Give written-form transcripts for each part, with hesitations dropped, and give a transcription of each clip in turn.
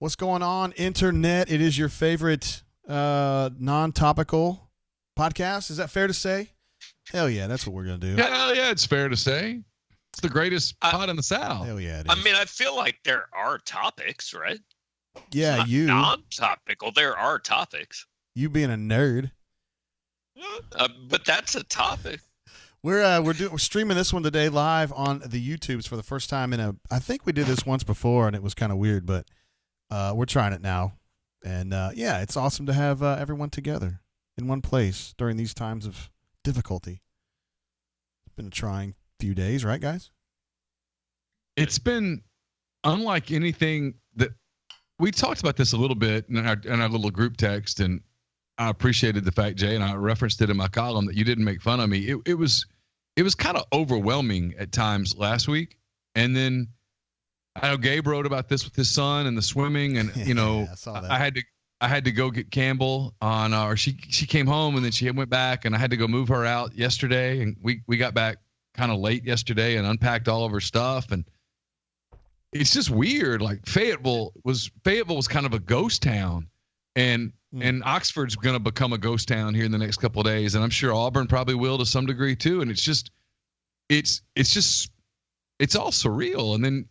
What's going on, Internet? It is your favorite non-topical podcast. Is that fair to say? Hell yeah, that's what we're going to do. Hell yeah, it's fair to say. It's the greatest pod in the South. Hell yeah, it is. I mean, I feel like there are topics, right? Yeah, Not you. non-topical. There are topics. You being a nerd. But that's a topic. We're streaming this one today live on the YouTubes for the first time I think we did this once before and it was kind of weird, but we're trying it now. And yeah, it's awesome to have everyone together in one place during these times of difficulty. It's been a trying few days, right, guys? It's been unlike anything that we talked about this a little bit in our little group text, and I appreciated the fact, Jay, and I referenced it in my column that you didn't make fun of me. It was kind of overwhelming at times last week, and then I know Gabe wrote about this with his son and the swimming, and you know, I saw that. I had to go get Campbell on, or she came home and then she went back, and I had to go move her out yesterday, and we got back kind of late yesterday and unpacked all of her stuff, and it's just weird. Like Fayetteville was kind of a ghost town, and Oxford's going to become a ghost town here in the next couple of days, and I'm sure Auburn probably will to some degree too. And it's all surreal. And then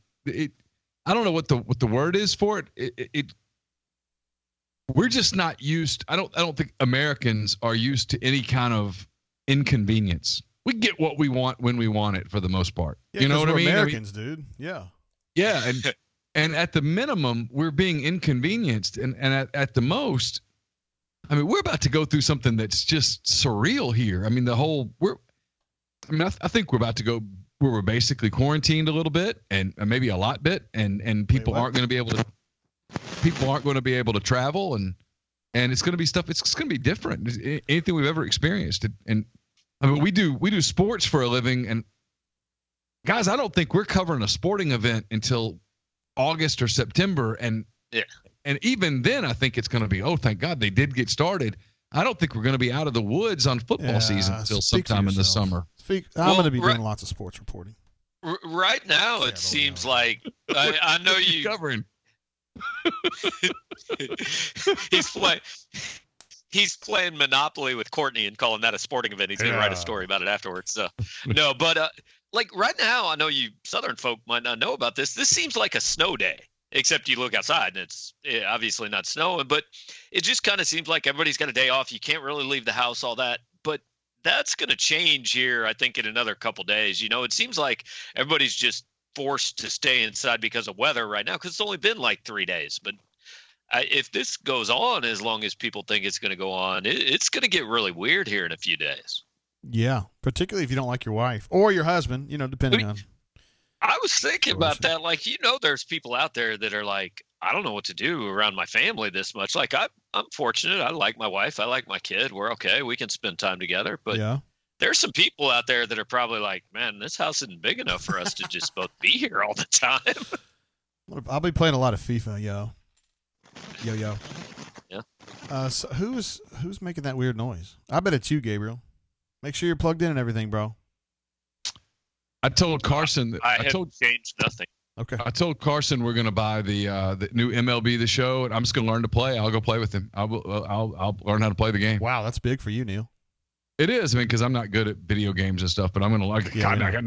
I don't know what the word is for it. We're just not used. I don't think Americans are used to any kind of inconvenience. We get what we want when we want it for the most part. Yeah, you know what I mean? Americans, dude. Yeah. Yeah, and at the minimum, we're being inconvenienced, and at the most, I mean, we're about to go through something that's just surreal here. I mean, I think we're about to go where we're basically quarantined a little bit, and maybe a lot bit, and people aren't going to be able to travel, and it's going to be stuff. It's going to be different. Anything we've ever experienced, and I mean, we do sports for a living, and guys, I don't think we're covering a sporting event until August or September, and even then, I think it's going to be, oh, thank God they did get started. I don't think we're going to be out of the woods on football season until sometime in the summer. I'm going to be doing lots of sports reporting. Right now, it seems like I know you covering. He's playing Monopoly with Courtney and calling that a sporting event. He's going to write a story about it afterwards. So no, but like right now, I know you Southern folk might not know about this. This seems like a snow day, except you look outside and it's obviously not snowing, but it just kind of seems like everybody's got a day off. You can't really leave the house, all that. But that's going to change here, I think, in another couple days. You know, it seems like everybody's just forced to stay inside because of weather right now, because it's only been like 3 days. But if this goes on as long as people think it's going to go on, it's going to get really weird here in a few days. Yeah, particularly if you don't like your wife or your husband, you know, depending on. I was thinking about that. Like, you know, there's people out there that are like, I don't know what to do around my family this much. Like, I'm fortunate. I like my wife. I like my kid. We're okay. We can spend time together. But there's some people out there that are probably like, man, this house isn't big enough for us to just both be here all the time. I'll be playing a lot of FIFA, yo. Yeah. So who's making that weird noise? I bet it's you, Gabriel. Make sure you're plugged in and everything, bro. I told Carson that I haven't changed nothing. Okay. I told Carson we're going to buy the new MLB The Show, and I'm just going to learn to play. I'll go play with him. I'll learn how to play the game. Wow, that's big for you, Neal. It is. I mean, because I'm not good at video games and stuff, but I'm going to like. Yeah, God, I got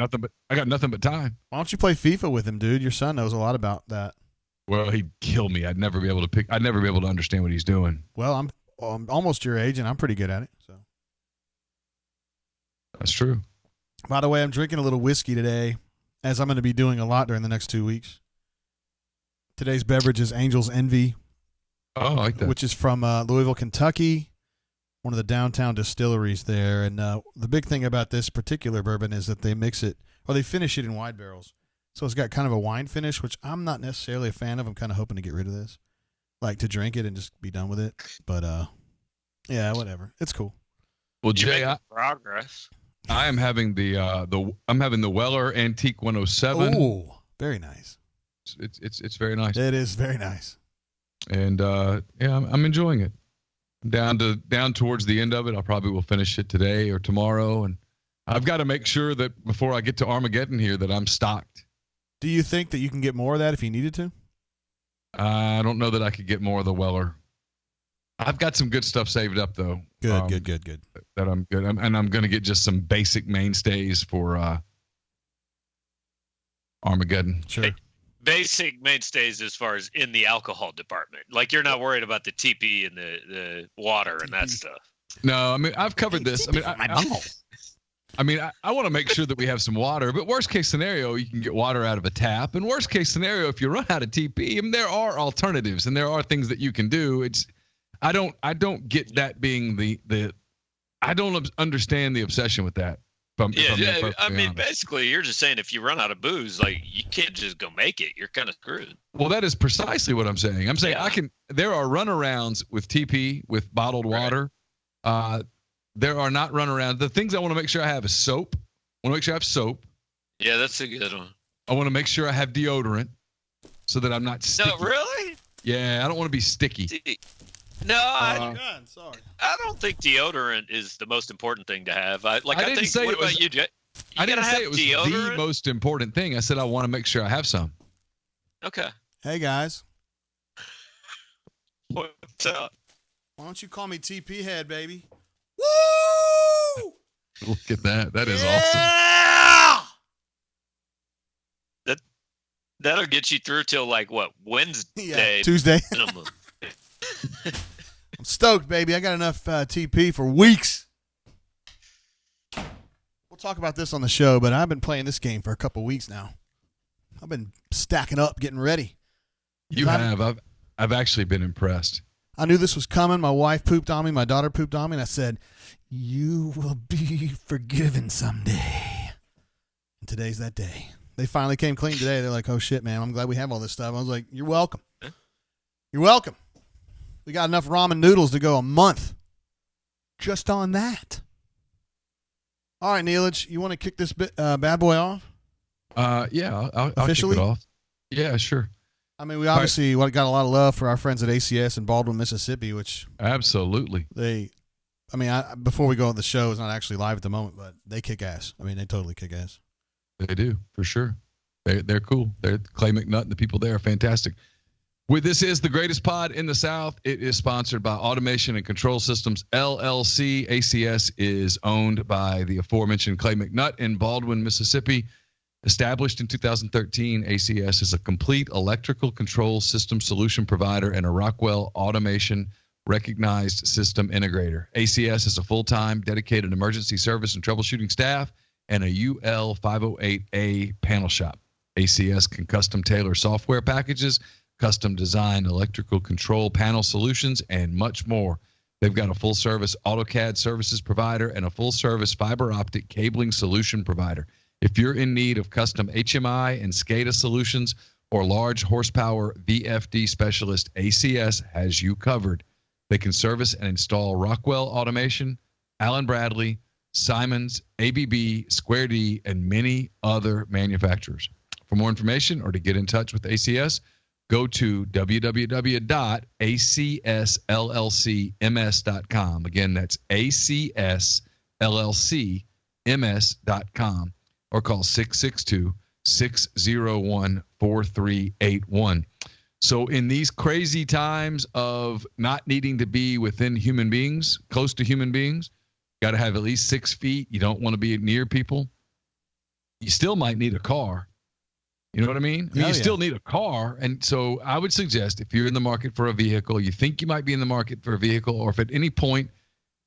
nothing but time. Why don't you play FIFA with him, dude? Your son knows a lot about that. Well, he'd kill me. I'd never be able to understand what he's doing. Well, I'm almost your age, and I'm pretty good at it. So that's true. By the way, I'm drinking a little whiskey today, as I'm going to be doing a lot during the next 2 weeks. Today's beverage is Angel's Envy. Oh, I like that. Which is from Louisville, Kentucky, one of the downtown distilleries there. And the big thing about this particular bourbon is that they mix it, or they finish it in wide barrels. So it's got kind of a wine finish, which I'm not necessarily a fan of. I'm kind of hoping to get rid of this, like to drink it and just be done with it. But yeah, whatever. It's cool. Well, Jay, progress. I am having the Weller Antique 107. Oh, very nice. It's very nice. It is very nice. And yeah, I'm enjoying it. Down towards the end of it, I probably will finish it today or tomorrow, and I've got to make sure that before I get to Armageddon here that I'm stocked. Do you think that you can get more of that if you needed to? I don't know that I could get more of the Weller. I've got some good stuff saved up though. Good. That I'm good. And I'm going to get just some basic mainstays for Armageddon. Sure. Basic mainstays as far as in the alcohol department. Like you're not worried about the TP and the water and that stuff. No, I mean I've covered this. I mean, I want to make sure that we have some water, but worst case scenario, you can get water out of a tap. And worst case scenario, if you run out of TP, I mean, there are alternatives and there are things that you can do. I don't get that being I don't understand the obsession with that. I mean, basically, you're just saying if you run out of booze, like you can't just go make it. You're kind of screwed. Well, that is precisely what I'm saying. I'm saying there are runarounds with TP, with bottled water. There are not runarounds. The things I want to make sure I have is soap. I want to make sure I have soap. Yeah, that's a good one. I want to make sure I have deodorant so that I'm not sticky. No, really? Yeah, I don't want to be sticky. No, I don't think deodorant is the most important thing to have. I didn't say it was the most important thing. I said I want to make sure I have some. Okay. Hey, guys. What's up? Why don't you call me TP Head, baby? Woo! Look at that. That is awesome. That'll get you through till like what? Wednesday. Yeah, Tuesday. I'm stoked, baby. I got enough TP for weeks. We'll talk about this on the show, but I've been playing this game for a couple weeks now. I've been stacking up, getting ready. You have. I've actually been impressed. I knew this was coming. My wife pooped on me. My daughter pooped on me. And I said, you will be forgiven someday. And today's that day. They finally came clean today. They're like, oh, shit, man. I'm glad we have all this stuff. I was like, you're welcome. You're welcome. We got enough ramen noodles to go a month just on that. All right, Nealage, you want to kick this bad boy off? Yeah, I'll kick it off. Yeah, sure. I mean, we obviously got a lot of love for our friends at ACS in Baldwin, Mississippi, which absolutely before we go on the show, it's not actually live at the moment, but they kick ass. I mean, they totally kick ass. They do, for sure. They're cool. Clay McNutt and the people there are fantastic. This is the greatest pod in the South. It is sponsored by Automation and Control Systems, LLC. ACS is owned by the aforementioned Clay McNutt in Baldwin, Mississippi. Established in 2013, ACS is a complete electrical control system solution provider and a Rockwell Automation recognized system integrator. ACS is a full-time dedicated emergency service and troubleshooting staff and a UL 508A panel shop. ACS can custom tailor software packages, custom design electrical control panel solutions, and much more. They've got a full-service AutoCAD services provider and a full-service fiber optic cabling solution provider. If you're in need of custom HMI and SCADA solutions or large horsepower VFD specialist, ACS has you covered. They can service and install Rockwell Automation, Allen Bradley, Simons, ABB, Square D, and many other manufacturers. For more information or to get in touch with ACS, go to www.acsllcms.com. Again, that's acsllcms.com. Or call 662-601-4381. So in these crazy times of not needing to be within human beings, close to human beings, got to have at least 6 feet. You don't want to be near people. You still might need a car. You know what I mean? You still need a car. And so I would suggest if you're in the market for a vehicle, you think you might be in the market for a vehicle, or if at any point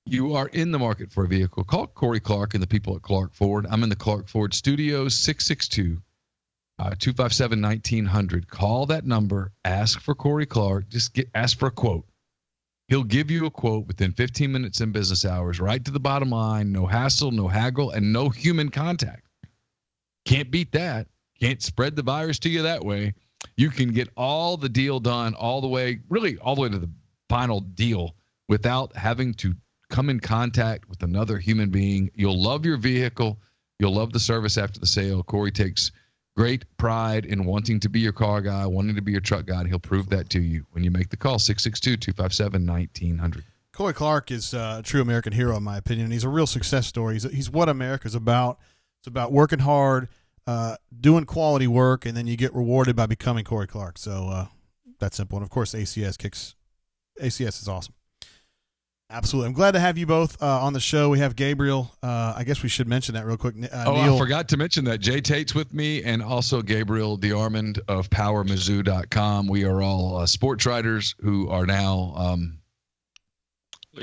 you are in the market for a vehicle, call Corey Clark and the people at Clark Ford. I'm in the Clark Ford studios, 662-257-1900. Call that number. Ask for Corey Clark. Ask for a quote. He'll give you a quote within 15 minutes in business hours, right to the bottom line. No hassle, no haggle, and no human contact. Can't beat that. Can't spread the virus to you that way. You can get all the deal done all the way to the final deal without having to come in contact with another human being. You'll love your vehicle. You'll love the service after the sale. Corey takes great pride in wanting to be your car guy, wanting to be your truck guy, and he'll prove that to you when you make the call, 662-257-1900. Corey Clark is a true American hero, in my opinion. He's a real success story. He's what America's about. It's about working hard, doing quality work, and then you get rewarded by becoming Corey Clark. So that simple. And of course, ACS is awesome. Absolutely. I'm glad to have you both on the show. We have Gabriel. I guess we should mention that real quick. Neal. I forgot to mention that. Jay Tate's with me, and also Gabriel DeArmond of PowerMizzou.com. We are all sports writers who are now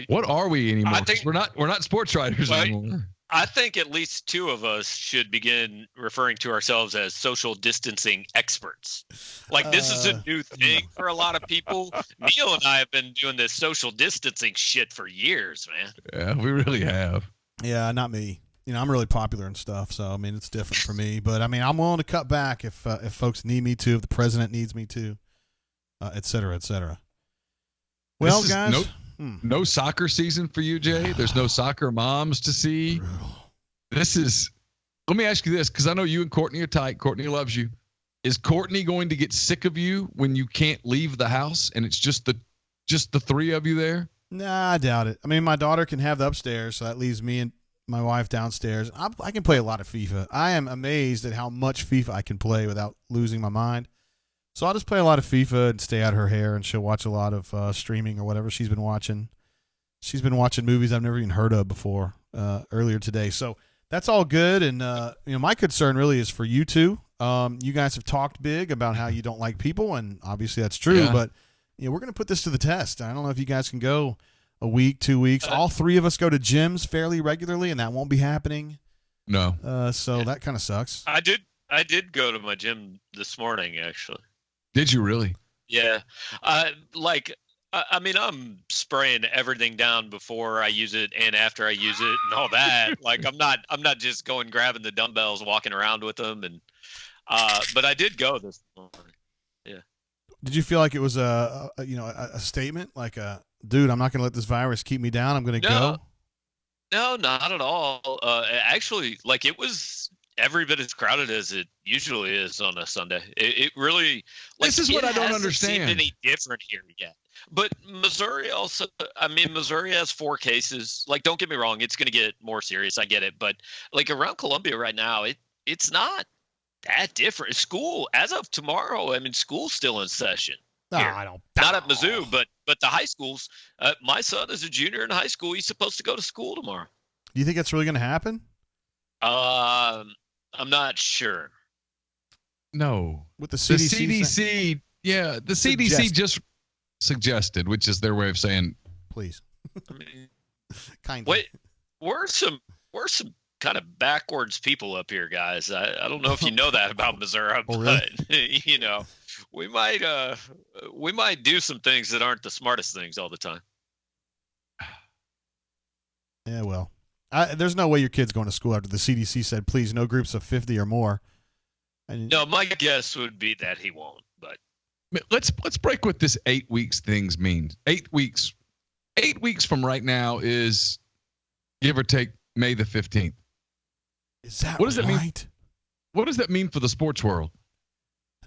what are we anymore? I think, we're not sports writers anymore. I think at least two of us should begin referring to ourselves as social distancing experts. Like, this is a new thing for a lot of people. Neal and I have been doing this social distancing shit for years, man. Yeah, we really have. Yeah, not me. I'm really popular and stuff, so I mean it's different for me. But I mean, I'm willing to cut back if folks need me to, if the president needs me to, et cetera, et cetera. Well, guys. No soccer season for you, Jay. There's no soccer moms to see. Let me ask you this, because I know you and Courtney are tight. Courtney loves you. Is Courtney going to get sick of you when you can't leave the house and it's just the three of you there? Nah, I doubt it. I mean, my daughter can have the upstairs, so that leaves me and my wife downstairs. I can play a lot of FIFA. I am amazed at how much FIFA I can play without losing my mind. So I'll just play a lot of FIFA and stay out of her hair, and she'll watch a lot of streaming or whatever she's been watching. She's been watching movies I've never even heard of before earlier today. So that's all good. And, my concern really is for you two. You guys have talked big about how you don't like people, and obviously that's true. Yeah. But we're going to put this to the test. I don't know if you guys can go a week, 2 weeks. All three of us go to gyms fairly regularly, and that won't be happening. No. So that kind of sucks. I did go to my gym this morning, actually. Did you really? Yeah. I mean, I'm spraying everything down before I use it and after I use it and all that. Like, I'm not just going grabbing the dumbbells, walking around with them. And, but I did go this morning. Yeah. Did you feel like it was a statement, like dude, I'm not going to let this virus keep me down. I'm going to go. No, not at all. Actually, like, it was every bit as crowded as it usually is on a Sunday. It really, like, this is what I don't understand. Seemed any different here yet? But Missouri also, I mean, Missouri has 4 cases. Like, don't get me wrong, it's going to get more serious. I get it, but like around Columbia right now, it's not that different. School as of tomorrow, I mean, school's still in session. No, I don't. Not at Mizzou, but the high schools. My son is a junior in high school. He's supposed to go to school tomorrow. Do you think that's really going to happen? I'm not sure. No. With the CDC. Yeah, the CDC just suggested, which is their way of saying, please. I mean, kind of. Wait, we're some kind of backwards people up here, guys. I don't know if you know that about Missouri, oh, but really? we might do some things that aren't the smartest things all the time. Yeah, well. There's no way your kid's going to school after the CDC said, please, no groups of 50 or more. And no, my guess would be that he won't. But let's break what this 8 weeks things means. 8 weeks. 8 weeks from right now is, give or take, May the 15th. Is that what does right? That mean? What does that mean for the sports world?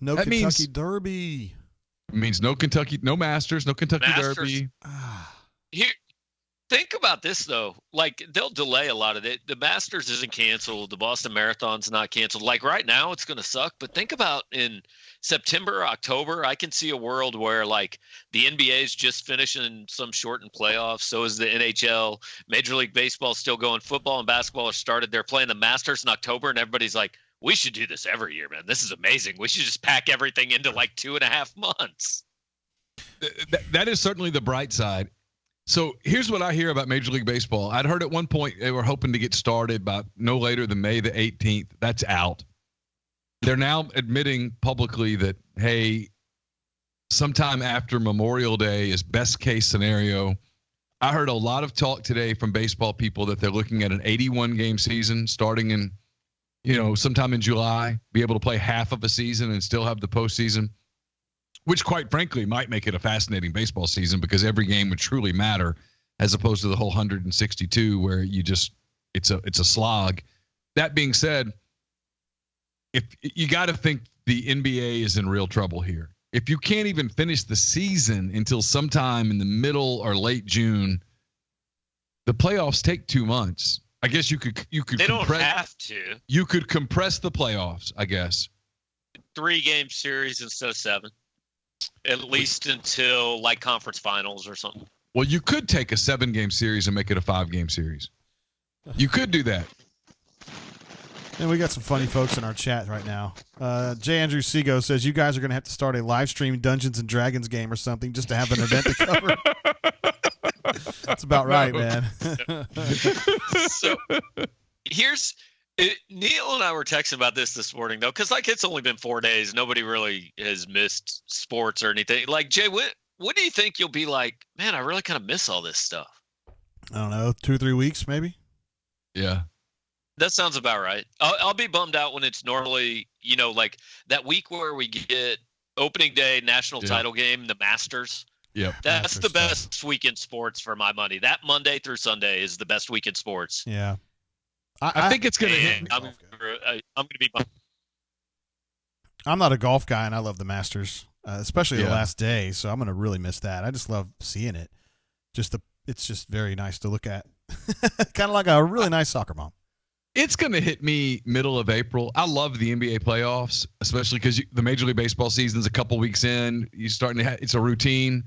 No that Kentucky Derby. It means no Kentucky, no Masters, no Kentucky Derby. Here. Think about this, though. Like, they'll delay a lot of it. The Masters isn't canceled. The Boston Marathon's not canceled. Like, right now, it's going to suck. But think about in September, October, I can see a world where, like, the NBA's just finishing some shortened playoffs. So is the NHL. Major League Baseball's still going. Football and basketball are started. They're playing the Masters in October, and everybody's like, we should do this every year, man. This is amazing. We should just pack everything into, like, 2.5 months. That is certainly the bright side. So here's what I hear about Major League Baseball. I'd heard at one point they were hoping to get started by no later than May the 18th. That's out. They're now admitting publicly that, hey, sometime after Memorial Day is best case scenario. I heard a lot of talk today from baseball people that they're looking at an 81-game season starting in, sometime in July, be able to play half of a season and still have the postseason, which quite frankly might make it a fascinating baseball season because every game would truly matter as opposed to the whole 162 where it's a slog. That being said, if you got to think the NBA is in real trouble here. If you can't even finish the season until sometime in the middle or late June, the playoffs take 2 months. I guess you could. They don't have to. You could compress the playoffs, I guess. 3-game series instead of 7. at least until like conference finals or something. Well, you could take a 7-game series and make it a 5-game series. You could do that. And we got some funny folks in our chat right now. J. Andrew Sego says, you guys are going to have to start a live stream Dungeons and Dragons game or something just to have an event to cover. That's about right, man. So Neal and I were texting about this morning, though, because like it's only been 4 days. Nobody really has missed sports or anything. Like, Jay, what do you think you'll be like, man, I really kind of miss all this stuff? I don't know, 2-3 weeks maybe? Yeah. That sounds about right. I'll be bummed out when it's normally, like that week where we get opening day national title game, the Masters. Yep. That's the best week in sports for my money. That Monday through Sunday is the best week in sports. Yeah. I think it's going to hit me. I'm going to be bummed. I'm not a golf guy, and I love the Masters, especially the last day, so I'm going to really miss that. I just love seeing it. It's just very nice to look at. Kind of like a really nice soccer mom. It's going to hit me middle of April. I love the NBA playoffs, especially because the Major League Baseball season's a couple weeks in. You're starting to it's a routine.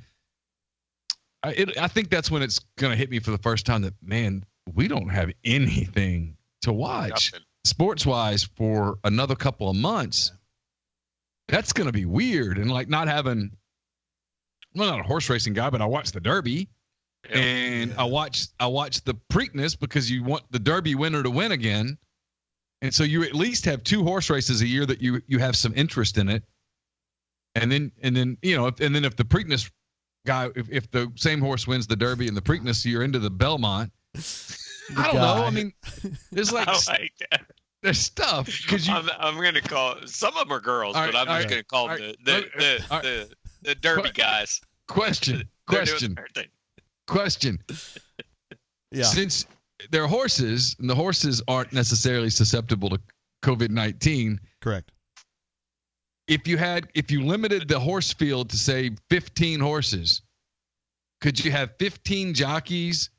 I think that's when it's going to hit me for the first time that, man, we don't have anything to watch sports-wise for another couple of months. That's going to be weird. And like not having – I'm not a horse racing guy, but I watch the Derby. And I watch the Preakness because you want the Derby winner to win again. And so you at least have 2 horse races a year that you have some interest in it. And then if the Preakness guy, if the same horse wins the Derby and the Preakness, you're into the Belmont. I don't know. I mean, there's like that. There's stuff because I'm going to call some of them are girls, but I'm just going to call them the Derby guys. Question. Yeah. Since they're horses, and the horses aren't necessarily susceptible to COVID-19. Correct. If you limited the horse field to say 15 horses, could you have 15 jockeys,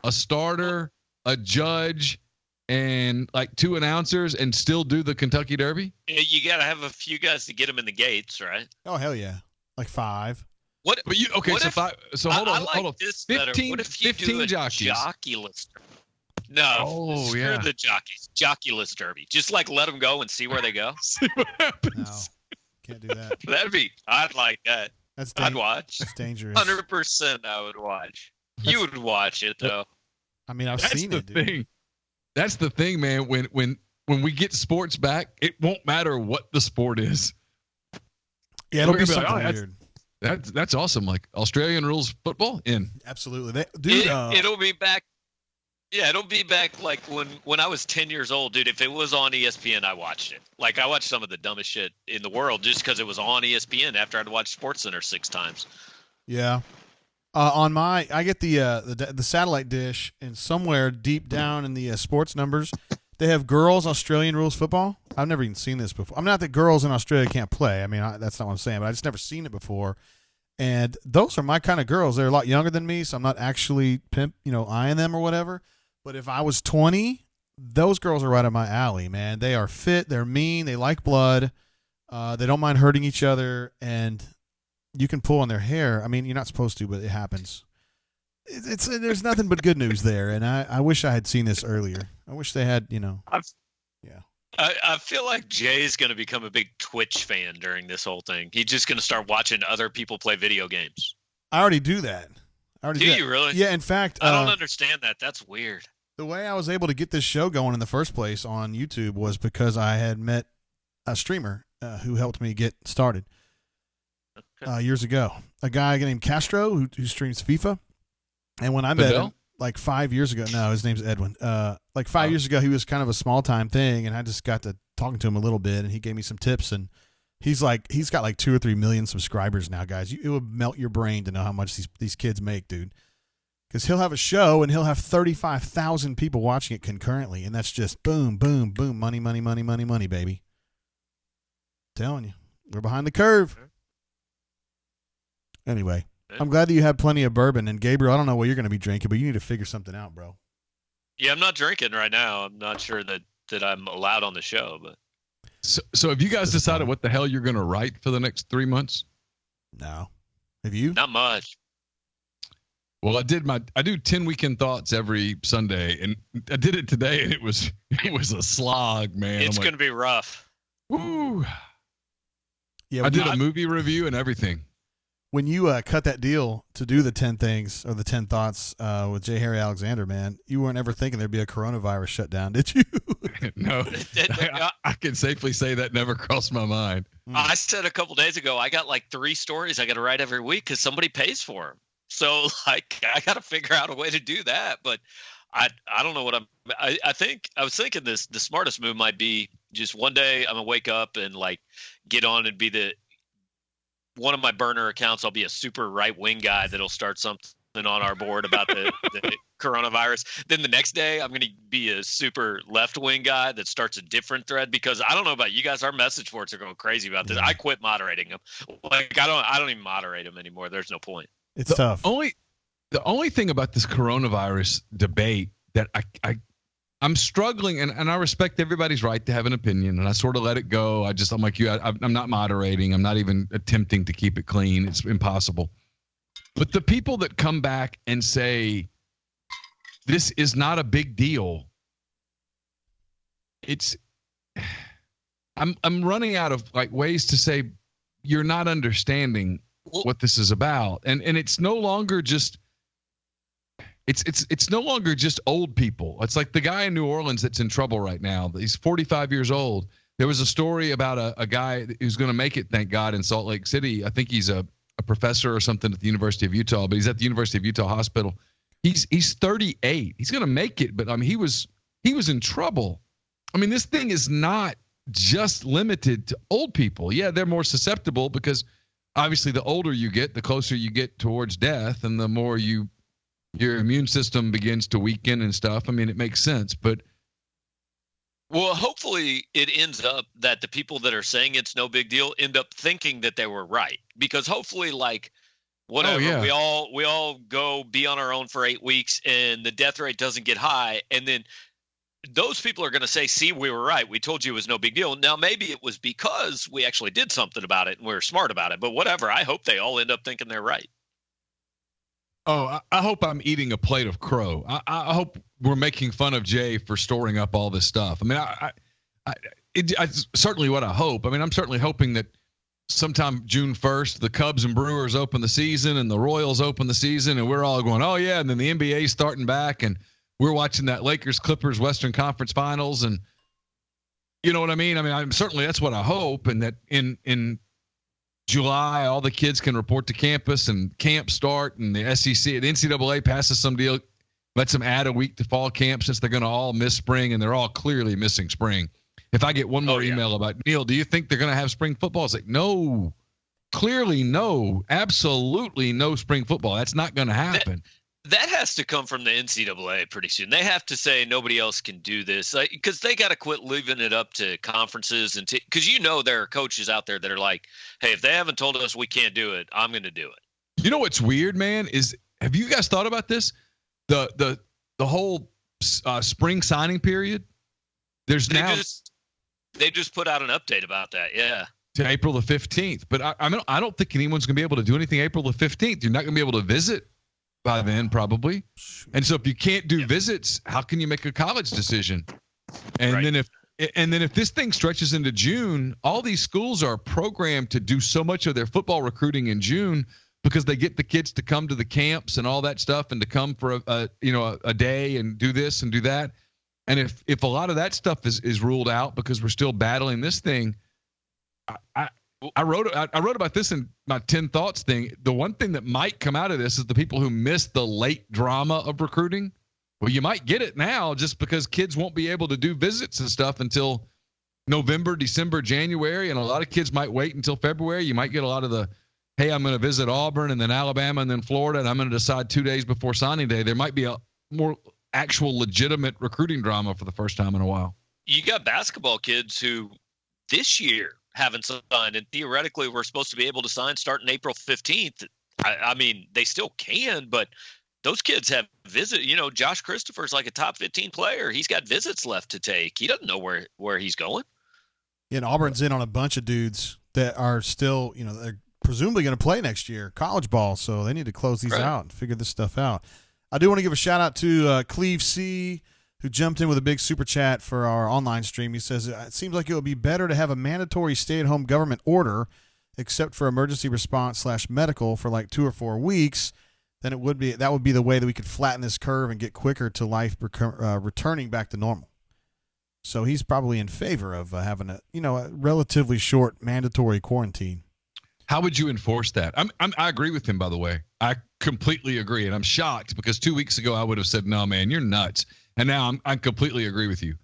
a starter, a judge, and like 2 announcers and still do the Kentucky Derby? You got to have a few guys to get them in the gates, right? Oh, hell yeah. Like 5. What? But hold on. This 15, what if you 15 do a jockeys. Jockeyless derby? No, screw the jockeys. Jockeyless derby. Just like let them go and see where they go. See what happens. No, can't do that. I'd like that. I'd watch. That's dangerous. 100% I would watch. You would watch it though. I mean, I've seen it, dude. That's the thing, man. When we get sports back, it won't matter what the sport is. Yeah, it'll be something weird. That's awesome. Like Australian rules football in. Absolutely. It'll be back. Yeah, it'll be back like when I was 10 years old, dude. If it was on ESPN, I watched it. Like I watched some of the dumbest shit in the world just because it was on ESPN after I'd watched SportsCenter 6 times. Yeah. I get the satellite dish, and somewhere deep down in the sports numbers, they have girls Australian rules football. I've never even seen this before. I'm not that girls in Australia can't play. I mean, that's not what I'm saying, but I just never seen it before. And those are my kind of girls. They're a lot younger than me, so I'm not actually eyeing them or whatever. But if I was 20, those girls are right up my alley, man. They are fit. They're mean. They like blood. They don't mind hurting each other, and you can pull on their hair. I mean, you're not supposed to, but it happens. There's nothing but good news there, and I wish I had seen this earlier. I wish they had, I feel like Jay's going to become a big Twitch fan during this whole thing. He's just going to start watching other people play video games. I already do that. Do you really? Yeah, in fact. I don't understand that. That's weird. The way I was able to get this show going in the first place on YouTube was because I had met a streamer who helped me get started years ago. A guy named Castro who streams FIFA. And when I met him, like 5 years ago, no, his name's Edwin. Like 5 years ago, he was kind of a small time thing, and I just got to talking to him a little bit, and he gave me some tips. And he's got like 2 or 3 million subscribers now, guys. It would melt your brain to know how much these kids make, dude. Because he'll have a show and he'll have 35,000 people watching it concurrently, and that's just boom, boom, boom, money, money, money, money, money, baby. I'm telling you, we're behind the curve. Anyway. I'm glad that you had plenty of bourbon. And Gabriel, I don't know what you're going to be drinking, but you need to figure something out, bro. Yeah, I'm not drinking right now. I'm not sure that I'm allowed on the show. But so have you guys decided what the hell you're going to write for the next 3 months? No. Have you? Not much. Well, I do 10 weekend thoughts every Sunday, and I did it today, and it was a slog, man. It's going to be rough. Woo. Yeah, I did a movie review and everything. When you cut that deal to do the 10 things or the 10 thoughts with J. Harry Alexander, man, you weren't ever thinking there'd be a coronavirus shutdown, did you? No. I can safely say that never crossed my mind. I said a couple days ago, I got like 3 stories I got to write every week because somebody pays for them. So like I got to figure out a way to do that. But I don't know what I think I was thinking the smartest move might be just one day I'm gonna wake up and like get on and be one of my burner accounts. I'll be a super right wing guy that'll start something on our board about the coronavirus. Then the next day I'm going to be a super left wing guy that starts a different thread, because I don't know about you guys. Our message boards are going crazy about this. I quit moderating them. Like I don't even moderate them anymore. There's no point. It's tough. The only thing about this coronavirus debate that I'm struggling, and I respect everybody's right to have an opinion, and I sort of let it go. I'm like you. I'm not moderating. I'm not even attempting to keep it clean. It's impossible. But the people that come back and say this is not a big deal, I'm running out of like ways to say you're not understanding what this is about, and it's no longer just. It's no longer just old people. It's like the guy in New Orleans that's in trouble right now. He's 45 years old. There was a story about a guy who's going to make it, thank God, in Salt Lake City. I think he's a professor or something at the University of Utah, but he's at the University of Utah Hospital. He's 38. He's going to make it, but I mean he was in trouble. I mean, this thing is not just limited to old people. Yeah, they're more susceptible because obviously the older you get, the closer you get towards death, and the more your immune system begins to weaken and stuff. I mean, it makes sense, but. Well, hopefully it ends up that the people that are saying it's no big deal end up thinking that they were right, because hopefully like whatever, we all go be on our own for 8 weeks and the death rate doesn't get high. And then those people are going to say, see, we were right. We told you it was no big deal. Now, maybe it was because we actually did something about it and we were smart about it, but whatever. I hope they all end up thinking they're right. Oh, I hope I'm eating a plate of crow. I hope we're making fun of Jay for storing up all this stuff. I mean, it's certainly what I hope. I mean, I'm certainly hoping that sometime June 1st, the Cubs and Brewers open the season and the Royals open the season, and we're all going, oh, yeah, and then the NBA's starting back, and we're watching that Lakers-Clippers Western Conference Finals, and you know what I mean? I mean, that's what I hope, and that in July, all the kids can report to campus and camp start, and the SEC, the NCAA passes some deal, lets them add a week to fall camp since they're going to all miss spring, and they're all clearly missing spring. If I get one more email about, Neal, do you think they're going to have spring football? It's like, no, clearly no, absolutely no spring football. That's not going to happen. That has to come from the NCAA pretty soon. They have to say nobody else can do this, because they got to quit leaving it up to conferences, and because there are coaches out there that are like, hey, if they haven't told us we can't do it, I'm going to do it. You know what's weird, man, is have you guys thought about this? The whole spring signing period. They just put out an update about that. Yeah. To April the 15th, but I don't think anyone's going to be able to do anything April the 15th. You're not going to be able to visit by then, probably. And so if you can't do visits, how can you make a college decision? And then if this thing stretches into June, all these schools are programmed to do so much of their football recruiting in June because they get the kids to come to the camps and all that stuff, and to come for a day and do this and do that. And if a lot of that stuff is ruled out because we're still battling this thing, I wrote about this in my 10 thoughts thing. The one thing that might come out of this is the people who missed the late drama of recruiting. Well, you might get it now just because kids won't be able to do visits and stuff until November, December, January. And a lot of kids might wait until February. You might get a lot of the, hey, I'm going to visit Auburn and then Alabama and then Florida, and I'm going to decide 2 days before signing day. There might be a more actual legitimate recruiting drama for the first time in a while. You got basketball kids who this year haven't signed, and theoretically we're supposed to be able to sign starting April 15th. I mean, they still can, but those kids have visit. Josh Christopher's like a top 15 player. He's got visits left to take. He doesn't know where he's going. Yeah, and Auburn's in on a bunch of dudes that are still, they're presumably going to play next year, college ball. So they need to close these Right. out and figure this stuff out. I do want to give a shout out to Cleve C, who jumped in with a big super chat for our online stream. He says, it seems like it would be better to have a mandatory stay-at-home government order, except for emergency response / medical for like 2 or 4 weeks, then it would be that would be the way that we could flatten this curve and get quicker to life returning back to normal. So he's probably in favor of having a relatively short mandatory quarantine. How would you enforce that? I agree with him, by the way. I completely agree, and I'm shocked because 2 weeks ago I would have said, "No, man, you're nuts," and now I completely agree with you.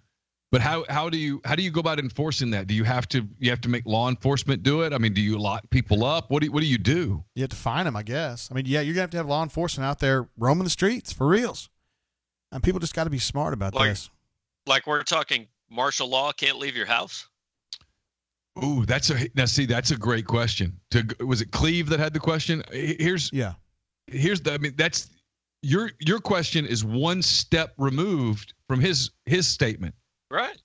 But how do you go about enforcing that? Do you have to make law enforcement do it? I mean, do you lock people up? What do you do? You have to fine them, I guess. I mean, yeah, you're gonna have to have law enforcement out there roaming the streets for reals, and people just got to be smart about this. Like we're talking martial law, can't leave your house. Ooh, that's a great question. Was it Cleve that had the question? Here's that's your question is one step removed from his statement. Right.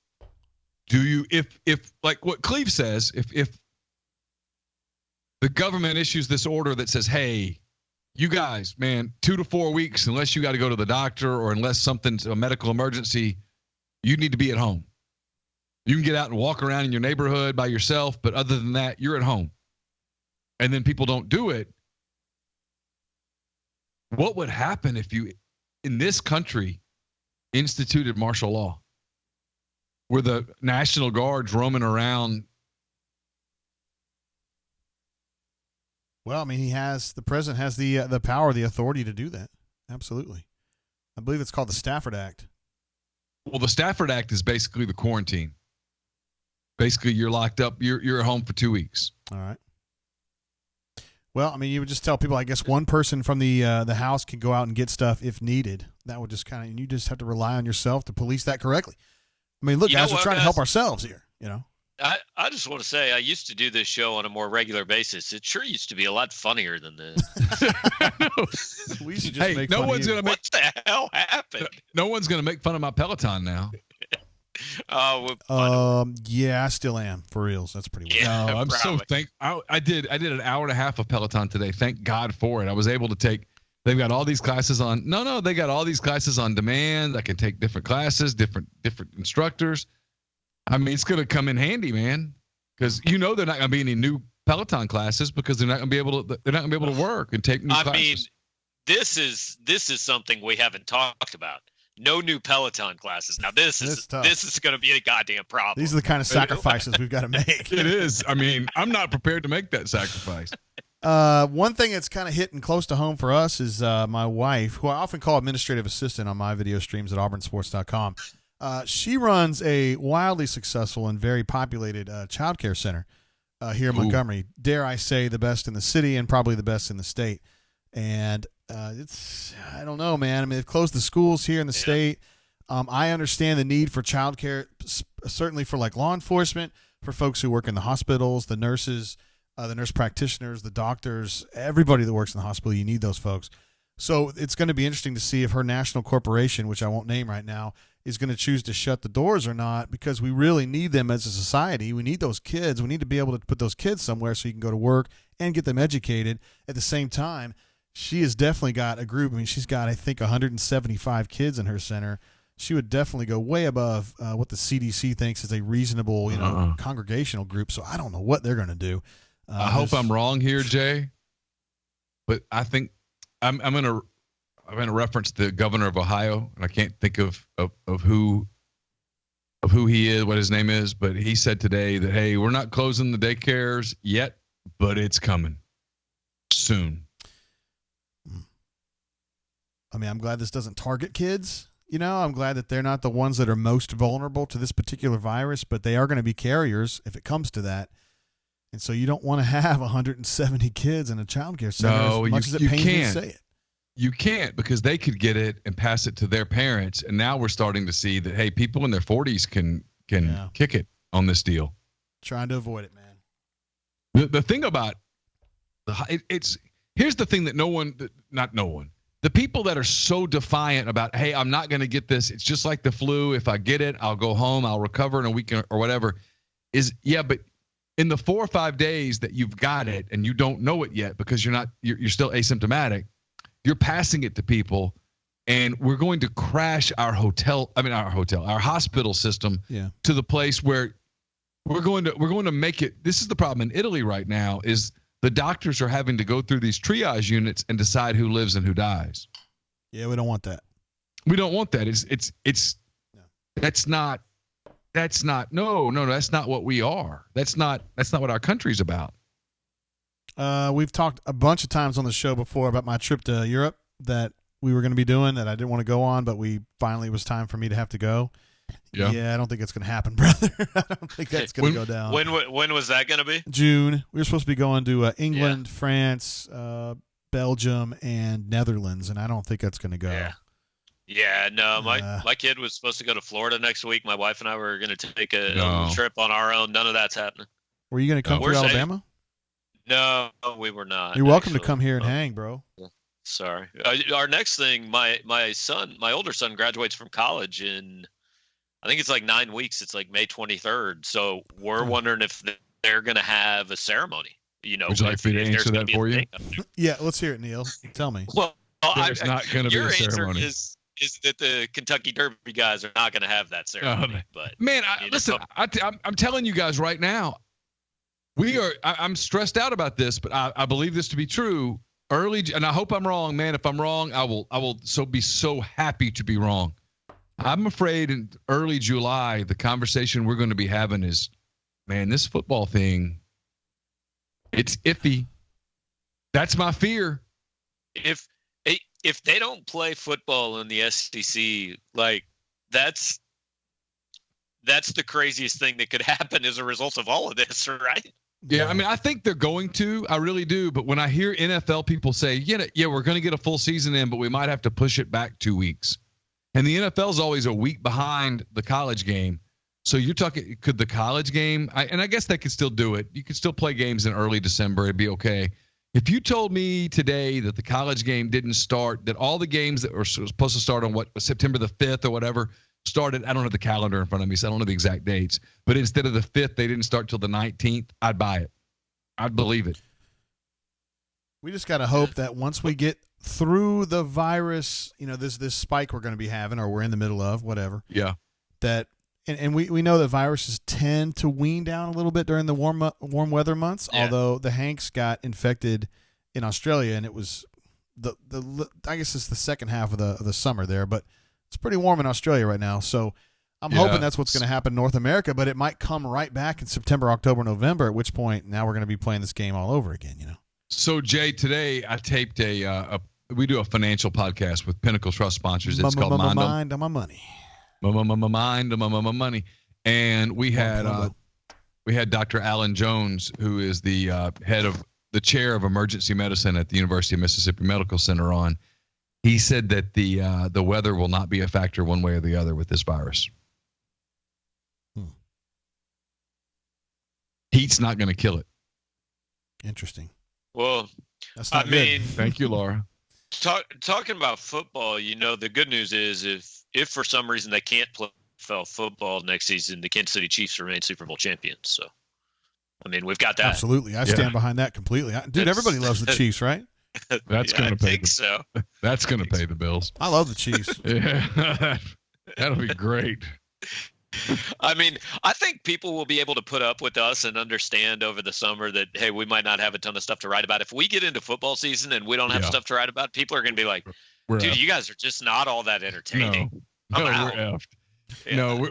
Do you if like what Cleve says, if the government issues this order that says, hey, you guys, man, 2 to 4 weeks, unless you got to go to the doctor or unless something's a medical emergency, you need to be at home. You can get out and walk around in your neighborhood by yourself, but other than that, you're at home. And then people don't do it. What would happen if you, in this country, instituted martial law? Were the National Guards roaming around? Well, I mean, the president has the power, the authority to do that. Absolutely. I believe it's called the Stafford Act. Well, the Stafford Act is basically the quarantine. Basically, you're locked up. You're at home for 2 weeks. All right. Well, I mean, you would just tell people, I guess one person from the house can go out and get stuff if needed. That would just and you just have to rely on yourself to police that correctly. I mean, look, guys, we're trying to help ourselves here, I just want to say I used to do this show on a more regular basis. It sure used to be a lot funnier than this. We should just make fun of you. What the hell happened? No one's going to make fun of my Peloton now. Yeah, I still am, for reals. That's pretty weird. Yeah, No, I'm probably. so thankful. I did an hour and a half of Peloton today. Thank God for it. I was able to take. They've got all these classes on. No, they got all these classes on demand. I can take different classes, different instructors. I mean, it's going to come in handy, man, because they're not going to be any new Peloton classes because they're not going to be able to work and take new classes. I mean, this is something we haven't talked about. No new Peloton classes. Now this is going to be a goddamn problem. These are the kind of sacrifices we've got to make. It is. I mean, I'm not prepared to make that sacrifice. One thing that's kind of hitting close to home for us is my wife, who I often call administrative assistant on my video streams at auburnsports.com. She runs a wildly successful and very populated child care center here in Montgomery. Dare I say the best in the city and probably the best in the state. And I don't know, man. I mean, they've closed the schools here in the state. I understand the need for child care, certainly for like law enforcement, for folks who work in the hospitals, the nurses, the nurse practitioners, the doctors, everybody that works in the hospital. You need those folks. So it's going to be interesting to see if her national corporation, which I won't name right now, is going to choose to shut the doors or not, because we really need them as a society. We need those kids. We need to be able to put those kids somewhere so you can go to work and get them educated. At the same time, she has definitely got a group. I mean, she's got, I think, 175 kids in her center. She would definitely go way above what the CDC thinks is a reasonable, congregational group. So I don't know what they're going to do. I hope I'm wrong here, Jay, but I think I'm going to reference the governor of Ohio, and I can't think of who he is, what his name is, but he said today that, hey, we're not closing the daycares yet, but it's coming soon. I mean, I'm glad this doesn't target kids. I'm glad that they're not the ones that are most vulnerable to this particular virus, but they are going to be carriers if it comes to that. And so you don't want to have 170 kids in a child care center, as much as it pains me to say it. You can't, because they could get it and pass it to their parents. And now we're starting to see that, hey, people in their 40s can kick it on this deal. Trying to avoid it, man. The thing about here's the thing that the people that are so defiant about, hey, I'm not going to get this. It's just like the flu. If I get it, I'll go home. I'll recover in a week or whatever. But in the 4 or 5 days that you've got it and you don't know it yet because you're still asymptomatic, you're passing it to people, and we're going to crash our hospital system to the place where we're going to make it. This is the problem in Italy right now is the doctors are having to go through these triage units and decide who lives and who dies. Yeah, we don't want that. We don't want that. That's not what we are. That's not what our country's about. We've talked a bunch of times on the show before about my trip to Europe that we were going to be doing that I didn't want to go on, but it was time for me to have to go. Yeah, I don't think it's going to happen, brother. I don't think that's going to go down. When was that going to be? June. We were supposed to be going to England, France, Belgium, and Netherlands, and I don't think that's going to go. Yeah, no, my kid was supposed to go to Florida next week. My wife and I were going to take a trip on our own. None of that's happening. Were you going to come through Alabama? No, we were not. You're welcome to come here and hang, bro. Sorry. Our next thing, my older son graduates from college in, I think it's like 9 weeks. It's like May 23rd. So we're wondering if they're going to have a ceremony. You know, would you like me to answer that for you? Yeah, let's hear it, Neal. Tell me. Well, there's not going to be a ceremony. Your answer is that the Kentucky Derby guys are not going to have that ceremony. But man, listen, I'm telling you guys right now, I'm stressed out about this, but I believe this to be true. And I hope I'm wrong, man. If I'm wrong, I will be so happy to be wrong. I'm afraid in early July, the conversation we're going to be having is, man, this football thing, it's iffy. That's my fear. If they don't play football in the SEC, like that's the craziest thing that could happen as a result of all of this, right? Yeah, I mean, I think they're going to. I really do. But when I hear NFL people say, yeah, we're going to get a full season in, but we might have to push it back 2 weeks. And the NFL is always a week behind the college game. So you're talking, could the college game, and I guess they could still do it. You could still play games in early December. It'd be okay. If you told me today that the college game didn't start, that all the games that were supposed to start on September the 5th or whatever started, I don't have the calendar in front of me, so I don't know the exact dates, but instead of the 5th, they didn't start till the 19th, I'd buy it. I'd believe it. We just got to hope that once we get through the virus, this spike we're going to be having, or we're in the middle of, whatever. Yeah. That, and we know that viruses tend to wean down a little bit during the warm weather months. Yeah. Although the Hanks got infected in Australia, and it was I guess it's the second half of the summer there, but it's pretty warm in Australia right now. So I'm hoping that's what's going to happen in North America, but it might come right back in September, October, November, at which point now we're going to be playing this game all over again, So, Jay, today I taped we do a financial podcast with Pinnacle Trust sponsors. It's called Mind on My Money. Mind on My Money. And we had Dr. Alan Jones, who is the chair of emergency medicine at the University of Mississippi Medical Center on. He said that the weather will not be a factor one way or the other with this virus. Heat's not going to kill it. Interesting. Well, that's not good. Thank you, Laura. Talking about football, the good news is if for some reason they can't play football next season, the Kansas City Chiefs remain Super Bowl champions. So, I mean, we've got that. Absolutely. I stand behind that completely. Dude, everybody loves the Chiefs, right? That's going to pay. I think so. That's going to pay the bills. I love the Chiefs. Yeah, that'll be great. I mean, I think people will be able to put up with us and understand over the summer that, hey, we might not have a ton of stuff to write about. If we get into football season and we don't have stuff to write about, people are going to be like, dude, you guys are just not all that entertaining. No, we're effed. Yeah. No,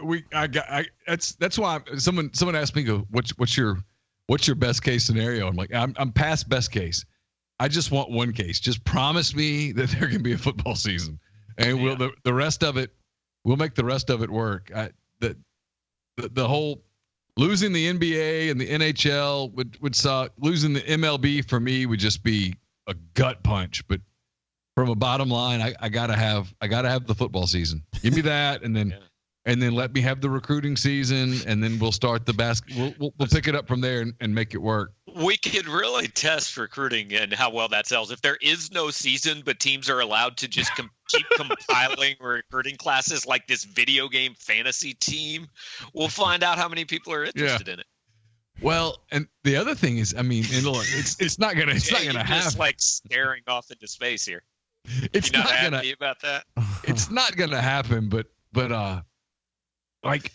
that's why someone asked me, what's your best case scenario? I'm like, I'm past best case. I just want one case. Just promise me that there can be a football season, and we'll the rest of it. We'll make the rest of it work. The whole losing the NBA and the NHL would suck. Losing the MLB for me would just be a gut punch. But from a bottom line, I gotta have the football season. Give me that, and then let me have the recruiting season, and then we'll start the basket. We'll pick it up from there and make it work. We could really test recruiting and how well that sells. If there is no season, but teams are allowed to just keep compiling recruiting classes like this video game fantasy team, we'll find out how many people are interested in it. Well, and the other thing is, I mean, and look, it's not gonna You're happen. just like staring off into space here. It's You're not not gonna. happy about that. It's not gonna happen. But like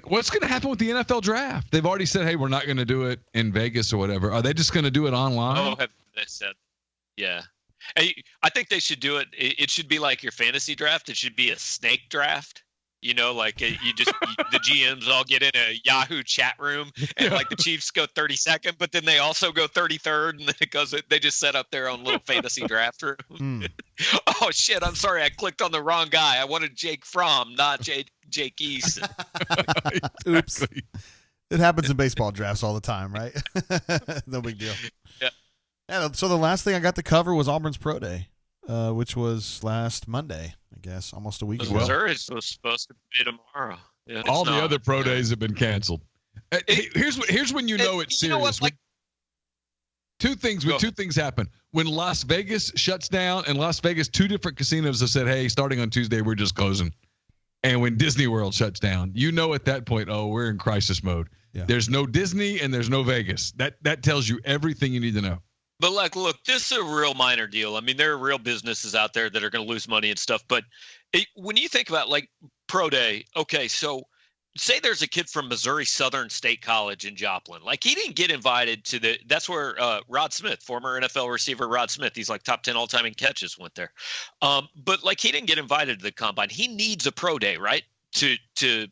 what's gonna happen with the NFL draft? They've already said, hey, we're not gonna do it in Vegas or whatever. Are they just gonna do it online? Oh, have they said? Yeah. Hey, I think they should do it. It should be like your fantasy draft. It should be a snake draft. You know, like the GMs all get in a Yahoo chat room, and like the Chiefs go 32nd, but then they also go 33rd, and then it goes. They just set up their own little fantasy draft room. Oh shit! I'm sorry, I clicked on the wrong guy. I wanted Jake Fromm, not Jake Eason. Oops. It happens in baseball drafts all the time, right? No big deal. Yeah. So the last thing I got to cover was Auburn's Pro Day, which was last Monday, I guess, almost a week ago. Missouri was supposed to be tomorrow. Yeah, all the other pro days have been canceled. Here's when you know it's serious. You know what, like, two things happen. When Las Vegas shuts down, and Las Vegas, 2 different casinos have said, hey, starting on Tuesday, we're just closing. And when Disney World shuts down, you know at that point, oh, we're in crisis mode. Yeah. There's no Disney and there's no Vegas. That tells you everything you need to know. But like, look, this is a real minor deal. I mean, there are real businesses out there that are going to lose money and stuff. But when you think about like Pro Day, okay, so say there's a kid from Missouri Southern State College in Joplin. Like he didn't get invited to that's where Rod Smith, former NFL receiver Rod Smith, he's like top 10 all time in catches, went there. But like he didn't get invited to the combine. He needs a Pro Day, right? To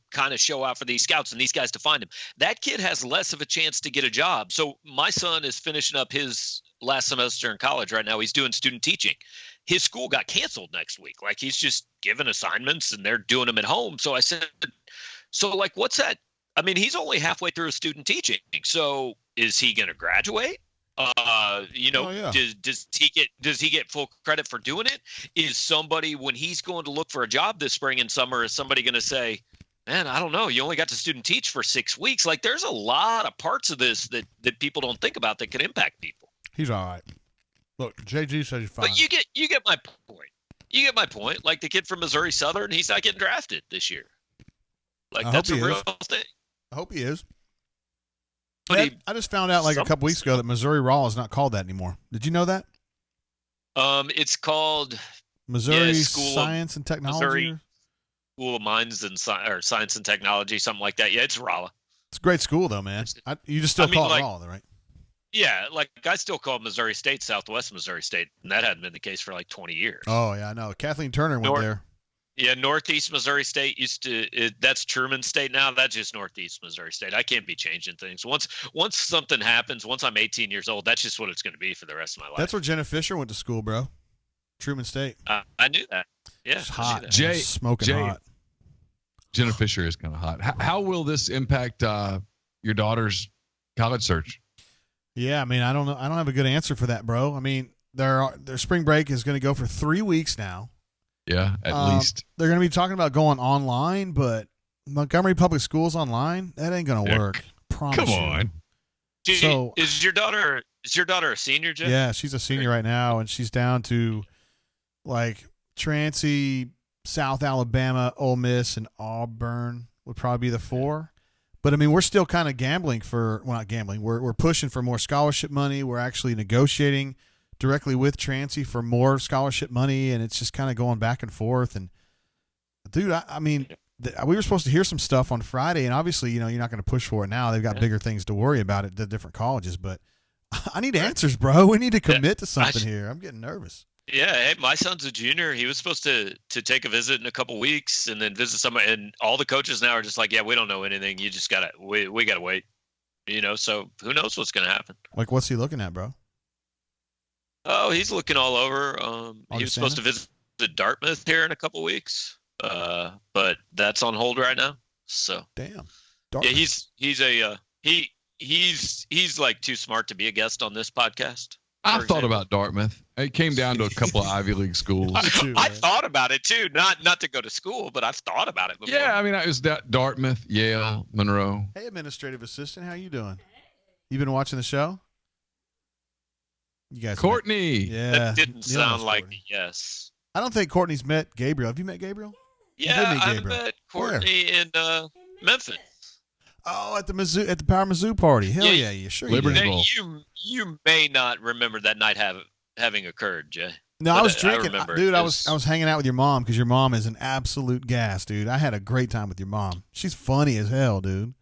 kind of show out for these scouts and these guys to find him. That kid has less of a chance to get a job. So my son is finishing up his last semester in college right now. He's doing student teaching. His school got canceled next week. Like he's just given assignments and they're doing them at home. So I said, so like, what's that? I mean, he's only halfway through his student teaching. So is he going to graduate? Does he get full credit for doing it? Is somebody, when he's going to look for a job this spring and summer, is somebody going to say, man, I don't know, you only got to student teach for 6 weeks? Like there's a lot of parts of this that people don't think about that can impact people. He's all right. Look, JG says he's fine. But you get my point. You get my point. Like the kid from Missouri Southern, he's not getting drafted this year. Like that's a real thing. I hope he is. I just found out like a couple weeks ago that Missouri Raw is not called that anymore. Did you know that? It's called Missouri Science and Technology. Missouri School of Mines and Science and Technology, something like that. Yeah, it's Rolla. It's a great school though, man. You just still call it Rolla, right? Yeah, like I still call Missouri State Southwest Missouri State, and that hadn't been the case for like 20 years. Oh yeah, I know. Kathleen Turner went there. Yeah, Northeast Missouri State that's Truman State now. That's just Northeast Missouri State. I can't be changing things. Once something happens, once I'm 18 years old, that's just what it's going to be for the rest of my life. That's where Jenna Fisher went to school, bro. Truman State. I knew that. Yeah, it's hot. Smoking hot. Jenna Fisher is kind of hot. How will this impact your daughter's college search? Yeah, I mean, I don't know. I don't have a good answer for that, bro. I mean, their spring break is going to go for 3 weeks now. Yeah, at least. They're going to be talking about going online, but Montgomery Public Schools online, that ain't going to work. Promise Come on. So, is your daughter a senior, Jeff? Yeah, she's a senior right now, and she's down to like Trancey, South Alabama, Ole Miss, and Auburn would probably be the 4. But I mean, we're still kind of gambling not gambling. We're pushing for more scholarship money. We're actually negotiating directly with Trancey for more scholarship money, and it's just kind of going back and forth. And dude, I mean, we were supposed to hear some stuff on Friday, and obviously, you're not going to push for it now. They've got bigger things to worry about at the different colleges. But I need answers, bro. We need to commit to something here. I'm getting nervous. Yeah, hey, my son's a junior. He was supposed to take a visit in a couple weeks and then visit somebody. And all the coaches now are just like, yeah, we don't know anything. You just we gotta wait. So who knows what's gonna happen? Like, what's he looking at, bro? Oh, he's looking all over. He was supposed to visit Dartmouth here in a couple weeks, but that's on hold right now. So damn. Dartmouth. Yeah, he's like too smart to be a guest on this podcast. I thought about Dartmouth. It came down to a couple of Ivy League schools. I thought about it too. Not to go to school, but I've thought about it before. Yeah, I mean, it was Dartmouth, Yale, Monroe. Hey, administrative assistant, how you doing? You been watching the show? You guys, Courtney. Yeah, that didn't sound like a yes. I don't think Courtney's met Gabriel. Have you met Gabriel? Yeah, I met Courtney in Memphis. Oh, at the Power Mizzou party. Hell Yeah, yeah, sure. Liberty You did. Bowl. You may not remember that night having occurred, Jay. No, But I was drinking, remember dude. it I was hanging out with your mom because your mom is an absolute gas, dude. I had a great time with your mom. She's funny as hell, dude.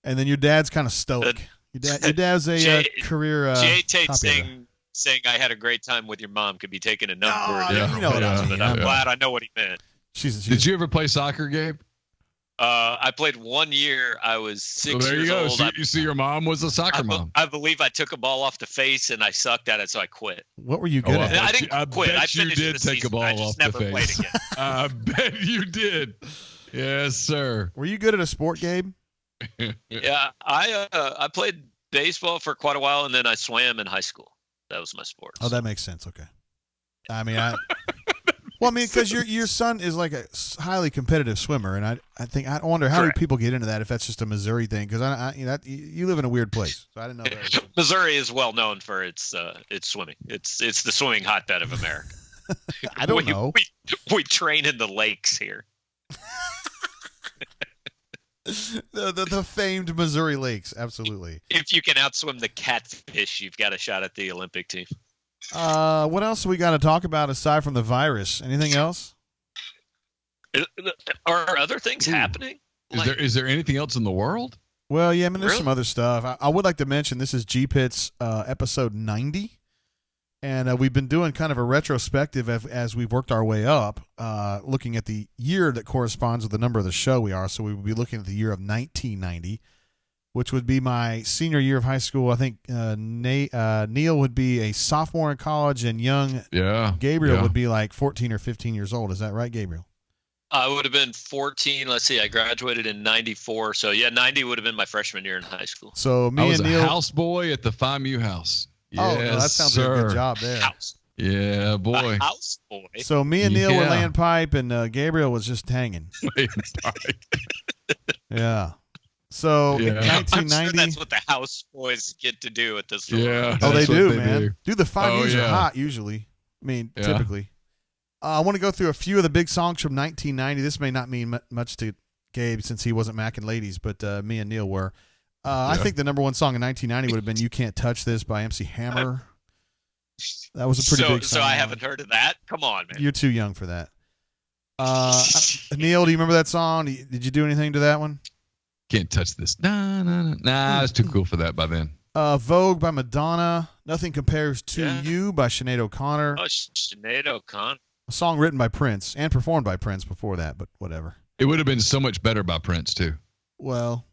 And then your dad's kind of stoic. Your dad's a career. Jay Tate copywriter. saying I had a great time with your mom could be taken a number of yeah, different you know what I ways, mean. but I'm Yeah. glad I know what he meant. Did you ever play soccer, Gabe? I played 1 year. I was 6 Well, there years you go. old. So you see, your mom was a soccer mom. I believe I took a ball off the face and I sucked at it, so I quit. What were you good at? I didn't quit. I bet you finished did the take a season. ball I off just the never played face. again. I bet you did. Yes, sir. Were you good at a sport, Gabe? Yeah, I played baseball for quite a while, and then I swam in high school. That was my sport. Oh, that makes sense. Okay. I mean, because your son is like a highly competitive swimmer, and I wonder how do people get into that if that's just a Missouri thing? Because you live in a weird place, so I didn't know that. Missouri is well known for its swimming. It's the swimming hotbed of America. I don't know. We train in the lakes here. the famed Missouri lakes, absolutely. If you can outswim the catfish, you've got a shot at the Olympic team. What else we got to talk about aside from the virus? Anything else? Are other things happening? Is there anything else in the world? Well, yeah, I mean, there's Really? some other stuff. I would like to mention this is GPITS episode 90, and we've been doing kind of a retrospective as we've worked our way up, looking at the year that corresponds with the number of the show we are. So we would be looking at the year of 1990, which would be my senior year of high school. I think Neal would be a sophomore in college, and young Gabriel would be like 14 or 15 years old. Is that right, Gabriel? I would have been 14. Let's see. I graduated in 94. So, yeah, 90 would have been my freshman year in high school. So I was and Neal. a houseboy at the FIMU house. Oh, Yes, no, that sounds like a good job there. House. Yeah, boy. A house boy. So me and Neal were Yeah. laying pipe, and Gabriel was just hanging. Yeah. So Yeah. in I'm sure 1990. that's what the house boys get to do at this. Yeah. Oh, they That's what do, they man. do. Dude, the 5Us are yeah. hot usually. I mean, Yeah. typically. I want to go through a few of the big songs from 1990. This may not mean much to Gabe since he wasn't macking ladies, but me and Neal were. I think the number one song in 1990 would have been "You Can't Touch This" by MC Hammer. That was a pretty big song. So I haven't heard of that. Come on, man. You're too young for that. Neal, do you remember that song? Did you do anything to that one? Can't touch this. Nah, I was too cool for that by then. Vogue by Madonna. Nothing Compares to You by Sinead O'Connor. Oh, Sinead O'Connor. A song written by Prince and performed by Prince before that, but whatever. It would have been so much better by Prince too. Well,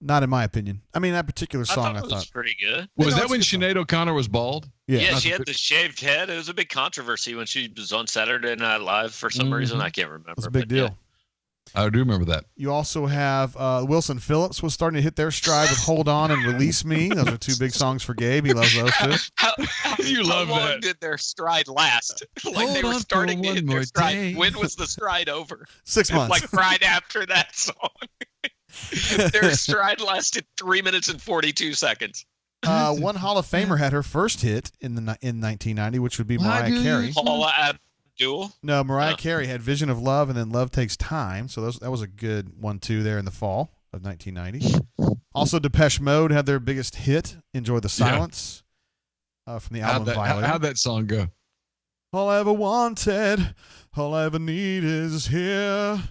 not in my opinion. I mean, that particular song, I thought it was pretty good. Was No, that it's when a good song. Sinead O'Connor was bald? Yeah, Yeah. she had the shaved head. It was a big controversy when she was on Saturday Night Live for some reason. I can't remember. It was a big but deal. yeah. I do remember that. You also have Wilson Phillips was starting to hit their stride with "Hold On" and "Release Me." Those are two big songs for Gabe. He loves those too. You love how long that. did their stride last? Like they Hold were on for starting to one hit more their stride. day. When was the stride over? 6 months. Like right after that song. Their stride lasted 3 minutes and 42 seconds. One Hall of Famer had her first hit in 1990, which would be Mariah Carey. Paula Abdul. No, Mariah Carey had "Vision of Love" and then "Love Takes Time." So that was a good 1-2 there in the fall of 1990. Also, Depeche Mode had their biggest hit, "Enjoy the Silence," from the album Violator. How'd that song go? All I ever wanted, all I ever need is here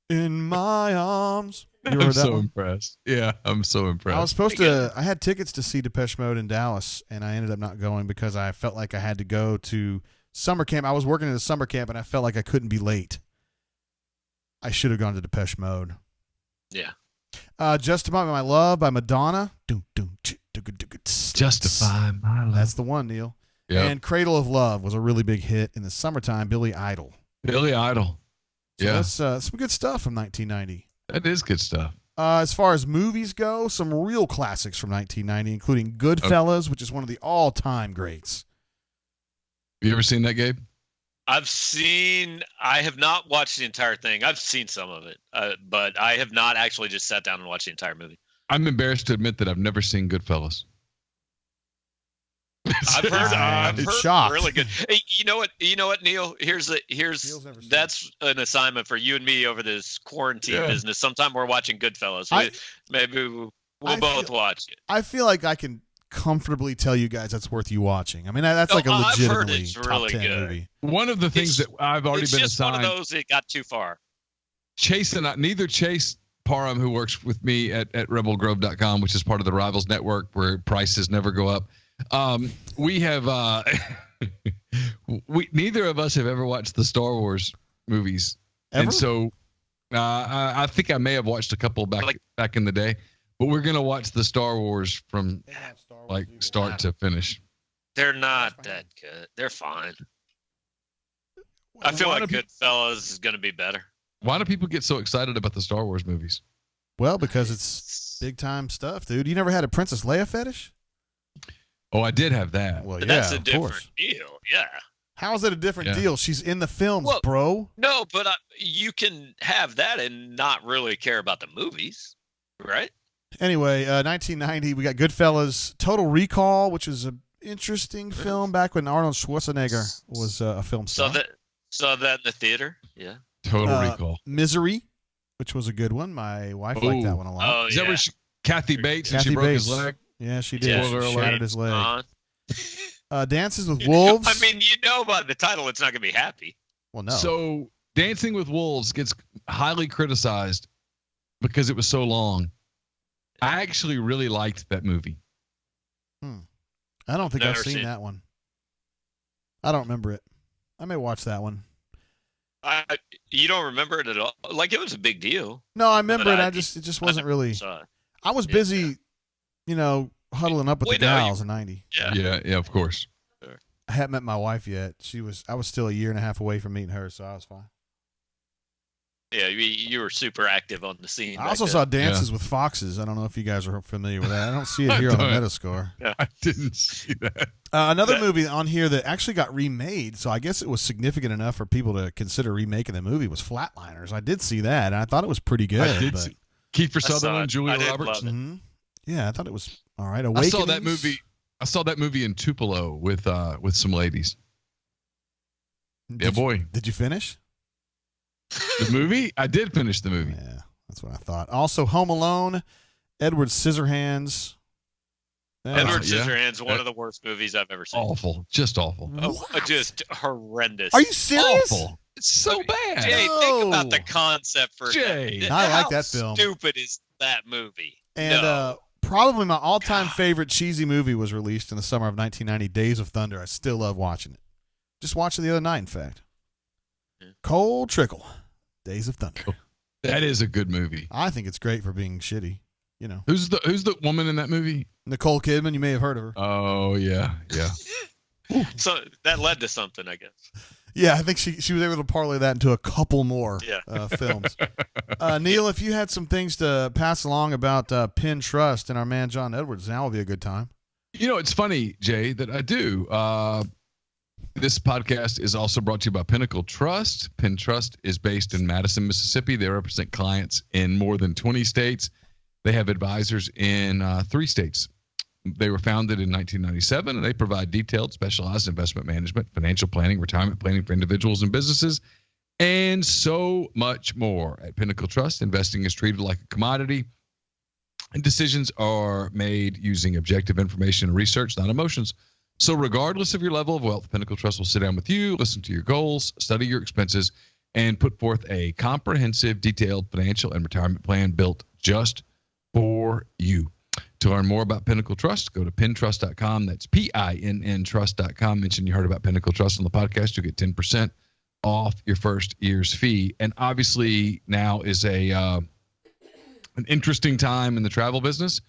in my arms. You ever I'm heard that so one? impressed. Yeah, I'm so impressed. I was supposed to. I had tickets to see Depeche Mode in Dallas, and I ended up not going because I felt like I had to go to summer camp. I was working at a summer camp, and I felt like I couldn't be late. I should have gone to Depeche Mode. Yeah. "Justify My Love" by Madonna. Justify my love. That's the one, Neal. Yeah. And "Cradle of Love" was a really big hit in the summertime. Billy Idol. Billy Idol. So Yeah. that's some good stuff from 1990. That is good stuff. As far as movies go, some real classics from 1990, including Goodfellas, which is one of the all-time greats. You ever seen that, Gabe? I have not watched the entire thing. I've seen some of it, but I have not actually just sat down and watched the entire movie. I'm embarrassed to admit that I've never seen Goodfellas. I've heard shocked. really good. Hey, you know what, Neal? Neal's never seen That's an assignment for you and me over this quarantine business. Sometime we're watching Goodfellas. Maybe we'll both watch it. I feel like I can comfortably tell you guys that's worth you watching. I mean, that's like a legitimately top really 10 good. movie. One of the things that I've already been assigned. It's just one of those that got too far. Chase and I, neither Chase Parham, who works with me at rebelgrove.com, which is part of the Rivals Network where prices never go up. We have neither of us have ever watched the Star Wars movies. Ever? And so I think I may have watched a couple back in the day, but we're going to watch the Star Wars from start to finish. They're not that good. They're fine. I feel like Goodfellas is going to be better. Why do people get so excited about the Star Wars movies? Well, because it's big time stuff, dude. You never had a Princess Leia fetish? Oh, I did have that. Well, But yeah, that's a of different course. deal. Yeah. How is it a different Yeah. deal? She's in the films, Well, bro. No, but you can have that and not really care about the movies, right? Anyway, 1990, we got Goodfellas, Total Recall, which is an interesting film back when Arnold Schwarzenegger was a film star. Saw that in the theater. Yeah. Total Recall. Misery, which was a good one. My wife liked that one a lot. Oh, Is that where Kathy Bates and she Kathy broke Bates. his leg? Yeah, she did. Yeah, She shattered his leg. on. Dances with Wolves. I mean, by the title, it's not going to be happy. Well, no. So Dancing with Wolves gets highly criticized because it was so long. I actually really liked that movie. I don't think I've Never seen seen that one. I don't remember it. I may watch that one. You don't remember it at all? Like, it was a big deal. No, I remember But it. It just wasn't really. Saw it. I was busy, huddling up with the gals in '90. Yeah. Yeah, of course. I hadn't met my wife yet. I was still a year and a half away from meeting her, so I was fine. Yeah, you were super active on the scene. I also saw Dances with Foxes. I don't know if you guys are familiar with that. I don't see it I here on the don't. Metascore. I didn't see that. Another movie on here that actually got remade, so I guess it was significant enough for people to consider remaking the movie, was Flatliners. I did see that, and I thought it was pretty good. I did see Kiefer saw Sutherland, it. Julia I did Roberts. love it. Mhm. Yeah, I thought it was all right. I saw that movie in Tupelo with some ladies. Boy. Did you finish? The movie? I did finish the movie. Yeah, that's what I thought. Also, Home Alone, Edward Scissorhands. Edward Yeah. Scissorhands, one of the worst movies I've ever seen. Awful. Just awful. Just horrendous. Are you serious? Awful. It's so bad. Jay, think about the concept for Jay. I like How that film. Stupid is that movie? And No. probably my all-time favorite cheesy movie was released in the summer of 1990, Days of Thunder. I still love watching it. Just watched it the other night, in fact. Cold Trickle, Days of Thunder. That is a good movie. I think it's great for being shitty. Who's the woman in that movie? Nicole Kidman, you may have heard of her. Oh yeah. So that led to something, I guess. Yeah, I think she was able to parlay that into a couple more Yeah. films. Neal, if you had some things to pass along about Penn Trust and our man John Edwards, now would be a good time. It's funny, Jay, that I do. This podcast is also brought to you by Pinnacle Trust. Penn Trust is based in Madison, Mississippi. They represent clients in more than 20 states. They have advisors in 3 states. They were founded in 1997, and they provide detailed, specialized investment management, financial planning, retirement planning for individuals and businesses, and so much more. At Pinnacle Trust, investing is treated like a commodity, and decisions are made using objective information and research, not emotions. So regardless of your level of wealth, Pinnacle Trust will sit down with you, listen to your goals, study your expenses, and put forth a comprehensive, detailed financial and retirement plan built just for you. To learn more about Pinnacle Trust, go to pintrust.com. That's PINN trust.com. Mention you heard about Pinnacle Trust on the podcast. You'll get 10% off your first year's fee. And obviously now is an interesting time in the travel business,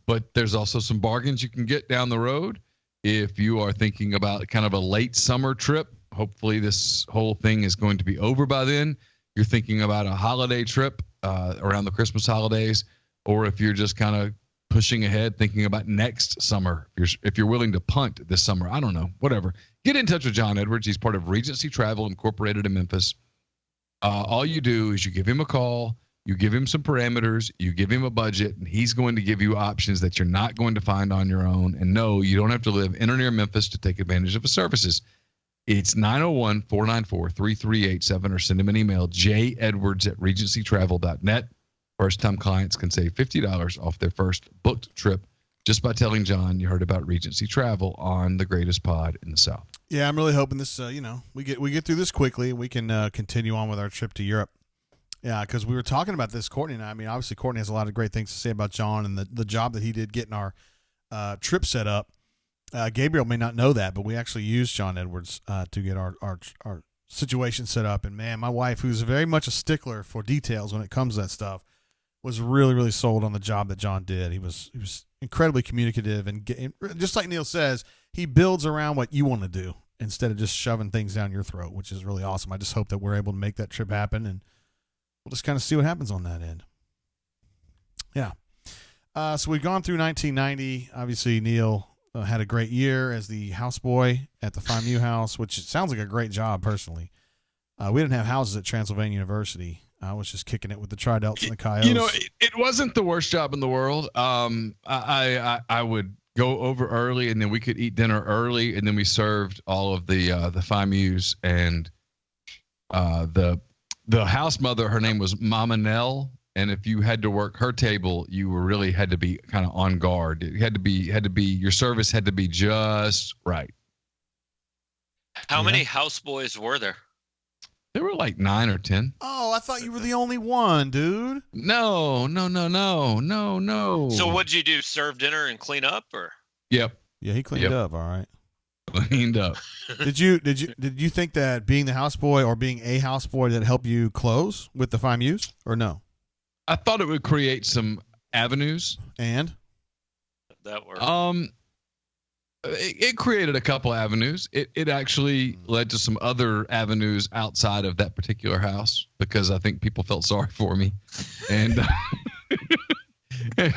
but there's also some bargains you can get down the road. If you are thinking about kind of a late summer trip, hopefully this whole thing is going to be over by then. You're thinking about a holiday trip around the Christmas holidays, or if you're just kind of pushing ahead, thinking about next summer, if you're willing to punt this summer, I don't know, whatever. Get in touch with John Edwards. He's part of Regency Travel Incorporated in Memphis. All you do is you give him a call, You give him some parameters, you give him a budget, and he's going to give you options that you're not going to find on your own. And no, you don't have to live in or near Memphis to take advantage of his services. It's 901-494-3387 or send him an email, jedwards@regencytravel.net. First-time clients can save $50 off their first booked trip just by telling John you heard about Regency Travel on the greatest pod in the South. Yeah, I'm really hoping this, we get through this quickly. We can continue on with our trip to Europe. Yeah, because we were talking about this, Courtney and I. I mean, obviously, Courtney has a lot of great things to say about John and the job that he did getting our trip set up. Gabriel may not know that, but we actually used John Edwards to get our situation set up. And, man, my wife, who's very much a stickler for details when it comes to that stuff, was really, really sold on the job that John did. He was incredibly communicative. And just like Neal says, he builds around what you want to do instead of just shoving things down your throat, which is really awesome. I just hope that we're able to make that trip happen, and we'll just kind of see what happens on that end. Yeah. So we've gone through 1990. Obviously, Neal had a great year as the houseboy at the FIMU house, which sounds like a great job personally. We didn't have houses at Transylvania University. I was just kicking it with the Tridelts and the Coyotes. You know, it wasn't the worst job in the world. I would go over early, and then we could eat dinner early, and then we served all of the FIMUs, and the house mother, her name was Mama Nell, and if you had to work her table, you really had to be kind of on guard. It had to be your service had to be just right. How many houseboys were there? There were like 9 or 10. Oh, I thought you were the only one, dude. No. So what'd you do? Serve dinner and clean up, or? Yep. Yeah, he cleaned up. All right. Cleaned up. Did you think that being the houseboy or being a houseboy that helped you close with the FIMUs, or no? I thought it would create some avenues. And That worked. It created a couple avenues. It actually led to some other avenues outside of that particular house because I think people felt sorry for me. And I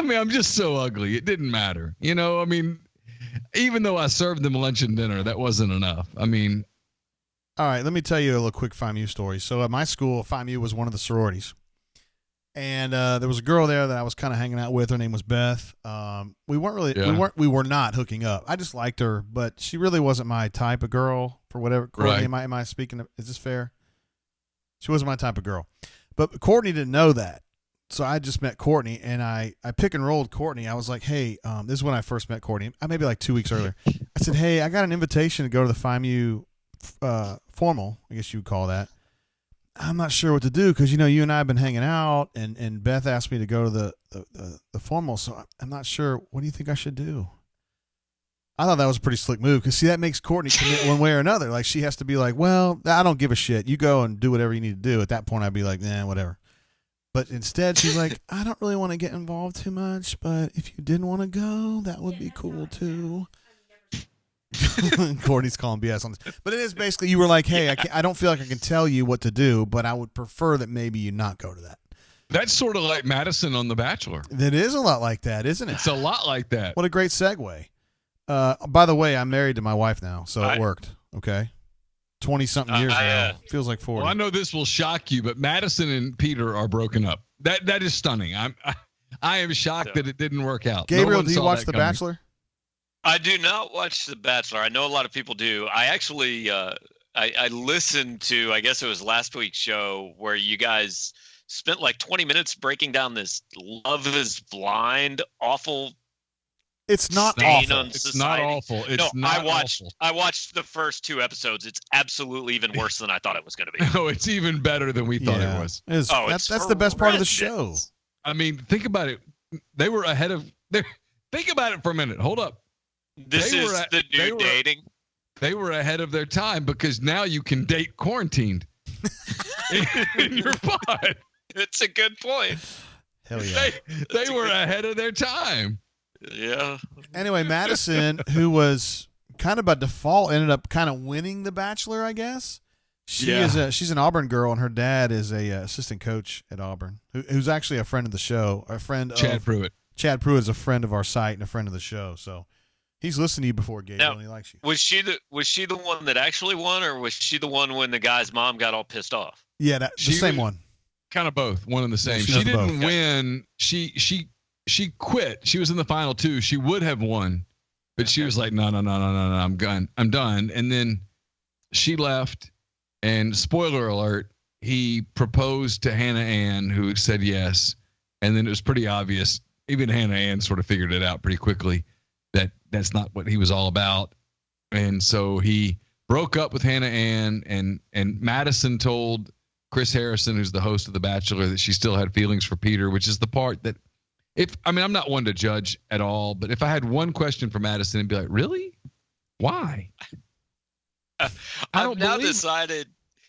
mean, I'm just so ugly. It didn't matter. You know, I mean, even though I served them lunch and dinner, that wasn't enough. I mean. All right, let me tell you a little quick FIMU story. So at my school, FIMU was one of the sororities. And there was a girl there that I was kind of hanging out with. Her name was Beth. We were not hooking up. I just liked her, but she really wasn't my type of girl for whatever. Courtney, right. am I speaking of, is this fair? She wasn't my type of girl. But Courtney didn't know that. So I just met Courtney, and I pick and rolled Courtney. I was like, hey, this is when I first met Courtney. Maybe like 2 weeks earlier. I said, hey, I got an invitation to go to the FIMU formal, I guess you would call that. I'm not sure what to do because, you and I have been hanging out, and Beth asked me to go to the formal, so I'm not sure. What do you think I should do? I thought that was a pretty slick move because, see, that makes Courtney commit one way or another. Like, she has to be like, well, I don't give a shit. You go and do whatever you need to do. At that point, I'd be like, whatever. But instead, she's like, I don't really want to get involved too much, but if you didn't want to go, that would be cool, too. Courtney's calling BS on this, but it is basically you were like, hey, I don't feel like I can tell you what to do, but I would prefer that maybe you not go to that. That's sort of like Madison on The Bachelor. That is a lot like that, isn't it? It's a lot like that. What a great segue. By the way, I'm married to my wife now, so it worked. Okay, 20-something years ago. Feels like 40. Well, I know this will shock you, but Madison and Peter are broken up. That is stunning. I am shocked that it didn't work out. Gabriel, do you watch The Bachelor? I do not watch The Bachelor. I know a lot of people do. I actually I listened to, I guess it was last week's show where you guys spent like 20 minutes breaking down this Love is Blind awful. It's not awful. It's not awful. I watched the first 2 episodes. It's absolutely even worse than I thought it was going to be. No, it's even better than we thought it was. That's the best part of the show. I mean, think about it. They were ahead of. Think about it for a minute. Hold up. This is the new dating. They were ahead of their time because now you can date quarantined in your pod. It's a good point. Hell yeah. They were ahead of their time. Yeah. Anyway, Madison, who was kind of by default, ended up kind of winning The Bachelor, I guess. She's an Auburn girl, and her dad is a assistant coach at Auburn, who's actually a friend of the show, Chad Pruitt. Chad Pruitt is a friend of our site and a friend of the show, so He's listened to you before, Gabe, Now, and he likes you. Was she the one that actually won, or was she the one when the guy's mom got all pissed off? Yeah, the same one. Kind of both, one and the same. She She does both. didn't win. She quit. She was in the final two. She would have won, but she was like, no, I'm done. And then she left. And spoiler alert, he proposed to Hannah Ann, who said yes. And then it was pretty obvious. Even Hannah Ann sort of figured it out pretty quickly that that's not what he was all about. And so he broke up with Hannah Ann, and Madison told Chris Harrison, who's the host of The Bachelor, that she still had feelings for Peter, which is the part that I'm not one to judge at all, but if I had one question for Madison, it'd be like, really? Why? I've now decided,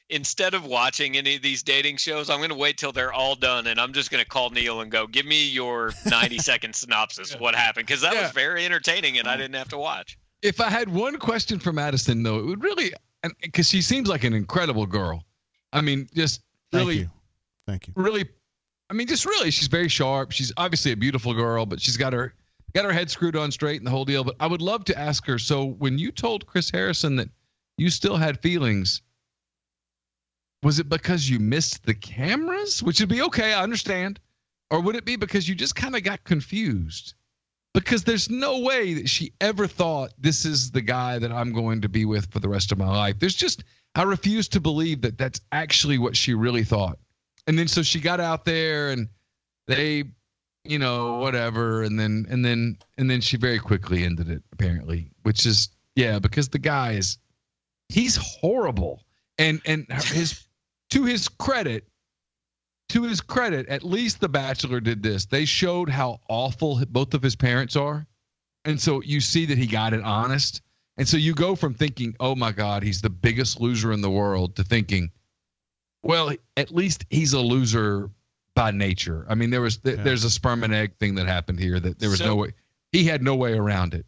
instead of watching any of these dating shows, I'm going to wait till they're all done, and I'm just going to call Neal and go, give me your 90-second synopsis of what happened, because that was very entertaining, and I didn't have to watch. If I had one question for Madison, though, it would really, because she seems like an incredible girl. I mean, just really. Thank you. Really, I mean, just really, she's very sharp. She's obviously a beautiful girl, but she's got her head screwed on straight and the whole deal. But I would love to ask her, so when you told Chris Harrison that you still had feelings, was it because you missed the cameras? Which would be okay, I understand. Or would it be because you just kind of got confused? Because there's no way that she ever thought, this is the guy that I'm going to be with for the rest of my life. I refuse to believe that that's actually what she really thought. And then so she got out there and they, whatever, and then she very quickly ended it, apparently, which is, because the guy he's horrible. And to his credit, at least The Bachelor did this. They showed how awful both of his parents are. And so you see that he got it honest. And so you go from thinking, oh my God, he's the biggest loser in the world, to thinking, well, at least he's a loser by nature. I mean, there's a sperm and egg thing that happened here that there was no way. He had no way around it.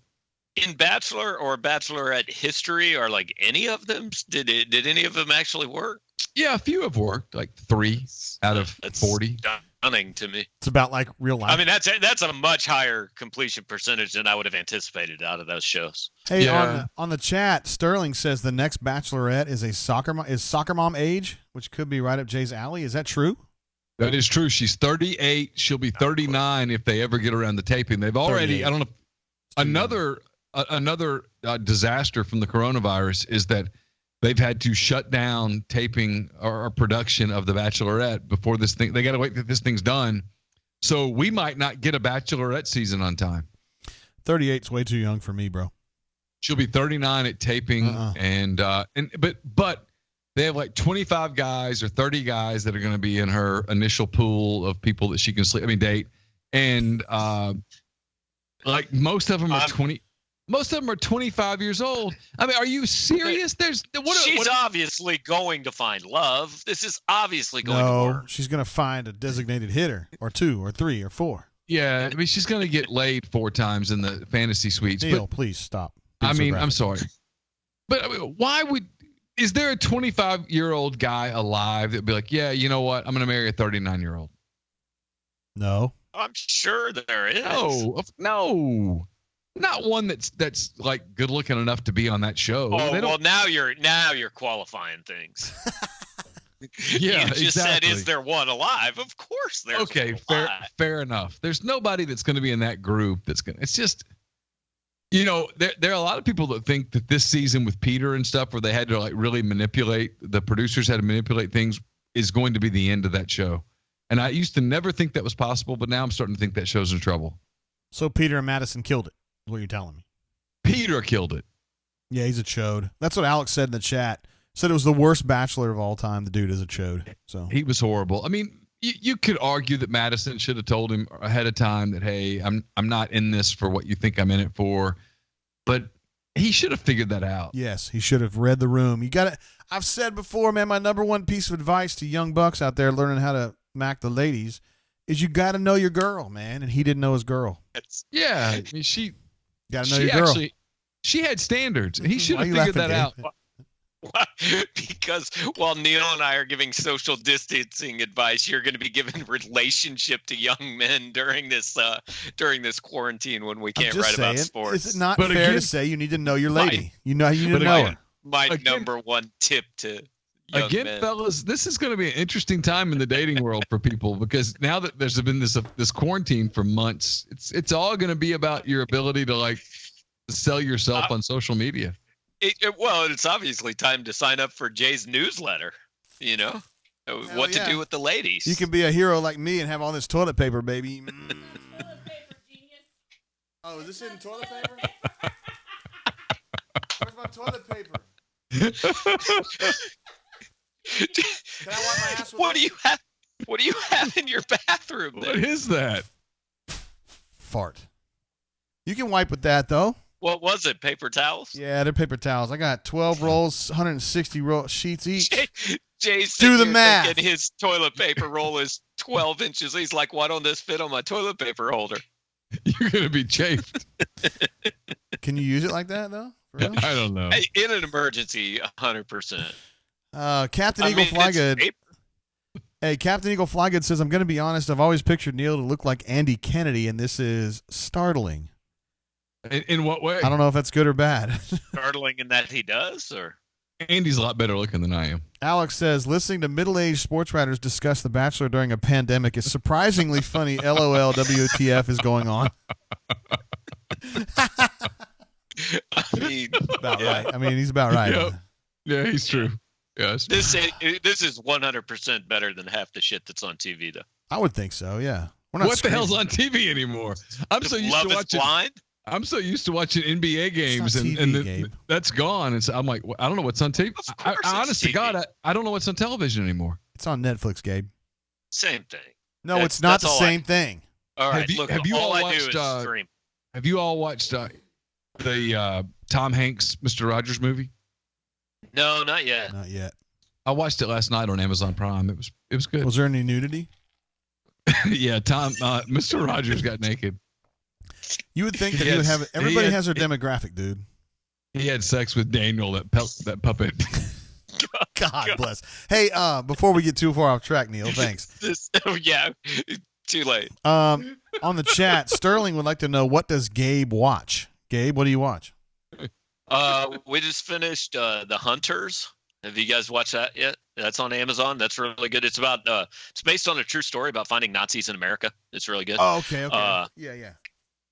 In Bachelor or Bachelorette history, or like any of them, did any of them actually work? Yeah, a few have worked, like 3 out of 40. Stunning to me. It's about like real life. I mean, that's a much higher completion percentage than I would have anticipated out of those shows. Hey, on the chat, Sterling says the next Bachelorette is soccer mom age, which could be right up Jay's alley. Is that true? That is true. She's 38. She'll be 39 if they ever get around the taping. They've already. 38. I don't know. Another disaster from the coronavirus is that they've had to shut down taping or production of The Bachelorette before this thing. They got to wait till this thing's done. So we might not get a Bachelorette season on time. 38's way too young for me, bro. She'll be 39 at taping, but they have like 25 guys or 30 guys that are going to be in her initial pool of people that she can date, and like most of them are 20. Most of them are 25 years old. I mean, are you serious? She's obviously going to find love. This is obviously going to work. No, she's going to find a designated hitter, or 2 or 3 or 4. Yeah, I mean, she's going to get laid 4 times in the fantasy suites. Neal, please stop. I'm sorry. But I mean, is there a 25-year-old guy alive that would be like, yeah, you know what? I'm going to marry a 39-year-old. No. I'm sure there is. No. Not one that's like good looking enough to be on that show. Oh, well, now you're qualifying things. Yeah, you just said, is there one alive? Of course there's okay, one fair enough. There's nobody that's going to be in that group that's going to. It's just, there are a lot of people that think that this season with Peter and stuff, where they had to like really manipulate, the producers had to manipulate things, is going to be the end of that show. And I used to never think that was possible, but now I'm starting to think that show's in trouble. So Peter and Madison killed it. What are you telling me? Peter killed it. Yeah, he's a chode. That's what Alex said in the chat. Said it was the worst Bachelor of all time. The dude is a chode. So he was horrible. I mean, you could argue that Madison should have told him ahead of time that, hey, I'm not in this for what you think I'm in it for. But he should have figured that out. Yes, he should have read the room. You got to. I've said before, man, my number one piece of advice to young bucks out there learning how to mac the ladies is you got to know your girl, man. And he didn't know his girl. Yeah, I mean, she got to know your girl. She had standards, and he should have figured that out. Why? Because while Neal and I are giving social distancing advice, you're going to be giving relationship to young men during this quarantine when we can't write about sports. Is it not fair to say you need to know your lady? You need to know her. My number one tip to young men. Fellas, this is going to be an interesting time in the dating world for people, because now that there's been this quarantine for months, it's all going to be about your ability to like sell yourself on social media. Well, it's obviously time to sign up for Jay's newsletter. You know, what to do with the ladies. You can be a hero like me and have all this toilet paper, baby. Toilet paper, genius. Oh, is this in toilet paper? Where's my toilet paper? Can I wipe my ass with What do you have? What do you have in your bathroom? What is that? Fart. You can wipe with that though. What was it? Paper towels? Yeah, they're paper towels. I got 12 rolls, 160 sheets each. Jay's do the math. And his toilet paper roll is 12 inches. He's like, why don't this fit on my toilet paper holder? You're gonna be chafed. Can you use it like that though? I don't know. In an emergency, 100%. Captain Eagle Flygood. Hey, Captain Eagle Flygood says, I'm going to be honest, I've always pictured Neal to look like Andy Kennedy, and this is startling. In what way? I don't know if that's good or bad. Startling in that he does, or? Andy's a lot better looking than I am. Alex says, listening to middle-aged sports writers discuss The Bachelor during a pandemic is surprisingly funny. LOL, WTF is going on. I mean, about right. I mean, he's about right. Yep. Yeah, he's true. Yes. This is 100% better than half the shit that's on TV, though. I would think so. Yeah. What the hell's on TV anymore? I'm so used to watching. Blind? I'm so used to watching NBA games, TV, and that's gone. And so I'm like, I don't know what's on TV. I honest to God, I don't know what's on television anymore. It's on Netflix, Gabe. Same thing. No, it's not the same thing. All right. Have you all watched? Stream. Have you all watched the Tom Hanks Mr. Rogers movie? No, not yet. Not yet. I watched it last night on Amazon Prime. It was good. Was there any nudity? Yeah, Mr. Rogers got naked. You would think that he would have it. Everybody has their demographic, dude. He had sex with Daniel, that puppet. God bless. Hey, before we get too far off track, Neal, thanks. Yeah, too late. On the chat, Sterling would like to know, what does Gabe watch? Gabe, what do you watch? We just finished The Hunters. Have you guys watched that yet? That's on Amazon. That's really good. It's about it's based on a true story about finding Nazis in America. It's really good. Oh, okay. Yeah.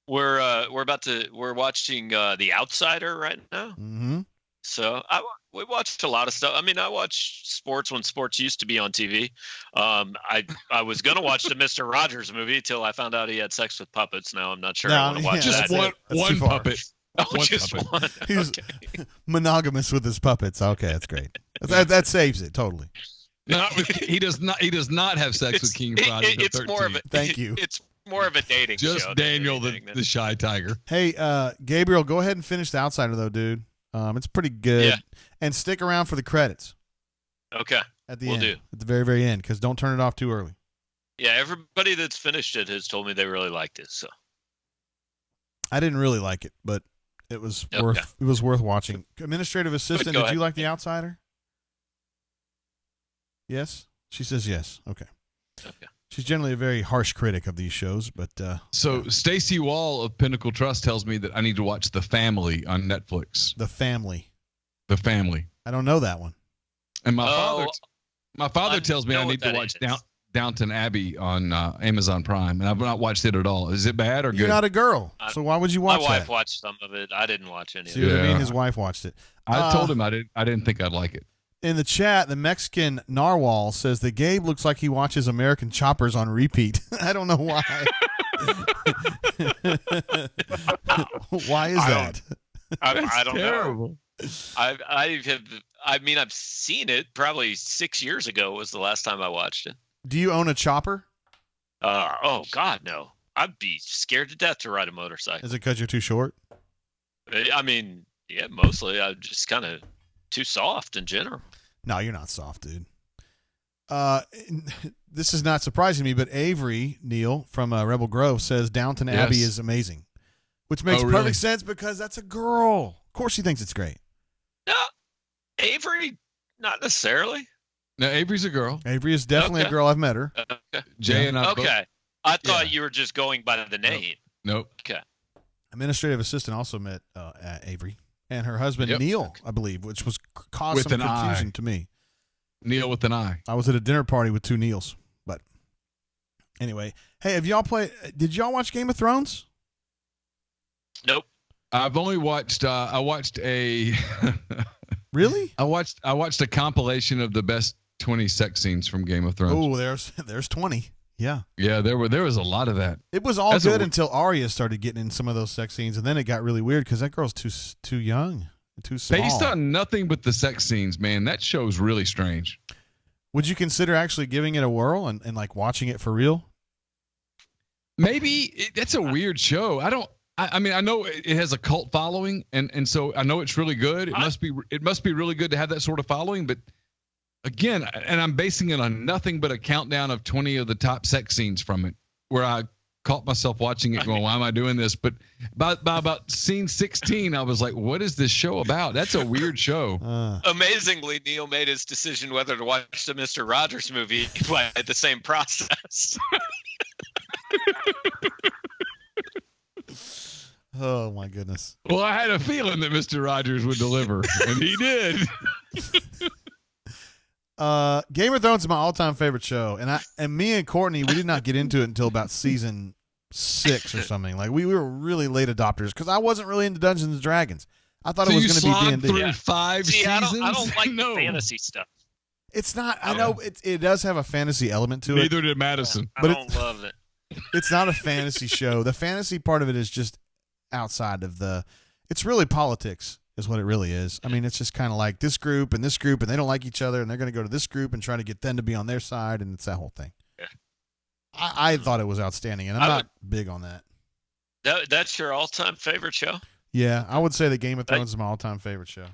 We're watching The Outsider right now. Mm-hmm. So we watched a lot of stuff. I mean, I watched sports when sports used to be on TV. I was gonna watch the Mr. Rogers movie until I found out he had sex with puppets. Now I'm not sure I want to watch just that. one puppet. Oh, just one. He's monogamous with his puppets. Okay, that's great. That saves it totally. He does not have sex with King Friday the 13th. It's more of a, Thank you. It's more of a dating show. Just Daniel, the shy tiger. Hey, Gabriel, go ahead and finish The Outsider, though, dude. It's pretty good. Yeah. And stick around for the credits. Okay. At the Will end. do. At the very, very end, because don't turn it off too early. Yeah, everybody that's finished it has told me they really liked it. So I didn't really like it, but it was worth watching. Administrative assistant, did you like The Outsider? Yes? She says yes. Okay. She's generally a very harsh critic of these shows, but so Stacey Wall of Pinnacle Trust tells me that I need to watch The Family on Netflix. The Family. I don't know that one. And my father tells me I need to watch Downton Abbey on Amazon Prime, and I've not watched it at all. Is it bad or good? You're not a girl, so why would you watch that? My wife watched some of it. I didn't watch any of it. See what I mean? His wife watched it. I told him I didn't think I'd like it. In the chat, the Mexican Narwhal says that Gabe looks like he watches American Choppers on repeat. I don't know why. Why is that? I don't terrible. know. I've seen it probably 6 years ago was the last time I watched it. Do you own a chopper? Oh God, no. I'd be scared to death to ride a motorcycle. Is it because you're too short? I mean, yeah, mostly. I'm just kind of too soft in general. No, you're not soft, dude. This is not surprising me, but Avery Neal from Rebel Grove says Downton Abbey is amazing, which makes perfect sense because that's a girl. Of course, she thinks it's great. No, Avery, not necessarily. No, Avery's a girl. Avery is definitely a Okay. girl. I've met her. Okay. Jay and I both. Okay. I thought Yeah. you were just going by the name. Nope. Okay. Administrative assistant also met Avery and her husband Yep. Neal, I believe, which was caused With some an confusion I. to me. Neal with an I. I was at a dinner party with two Neals, but anyway, hey, have y'all played? Did y'all watch Game of Thrones? Nope. I've only watched. I watched a. Really? I watched a compilation of the best 20 sex scenes from Game of Thrones. Oh, there's 20. Yeah, Yeah, there was a lot of that. it was all That's a good w- until Arya started getting in some of those sex scenes, and then it got really weird because that girl's too young, too small. Based on nothing but the sex scenes, man, that show's really strange. Would you consider actually giving it a whirl and like watching it for real? Maybe that's a weird show. I mean, I know it has a cult following, and so I know it's really good. It must be really good to have that sort of following. But again, and I'm basing it on nothing but a countdown of 20 of the top sex scenes from it, where I caught myself watching it going, why am I doing this? But by about scene 16, I was like, what is this show about? That's a weird show. Amazingly, Neal made his decision whether to watch the Mr. Rogers movie by the same process. Oh my goodness. Well, I had a feeling that Mr. Rogers would deliver, and he did. Game of Thrones is my all-time favorite show, and me and Courtney, we did not get into it until about season 6 or something. Like we were really late adopters because I wasn't really into Dungeons and Dragons. I thought So it was you going to be slogged D&D. through Yeah. 5 See, seasons? I don't like No. fantasy stuff. It's not. I know it does have a fantasy element to it. Neither did Madison. I But don't love it. It's not a fantasy show. The fantasy part of it is just outside of the. It's really politics, is what it really is. I mean, it's just kind of like this group, and they don't like each other, and they're going to go to this group and try to get them to be on their side, and it's that whole thing. Yeah. I thought it was outstanding, and I'm not big on that. That's your all-time favorite show? Yeah, I would say the Game of Thrones is my all-time favorite show.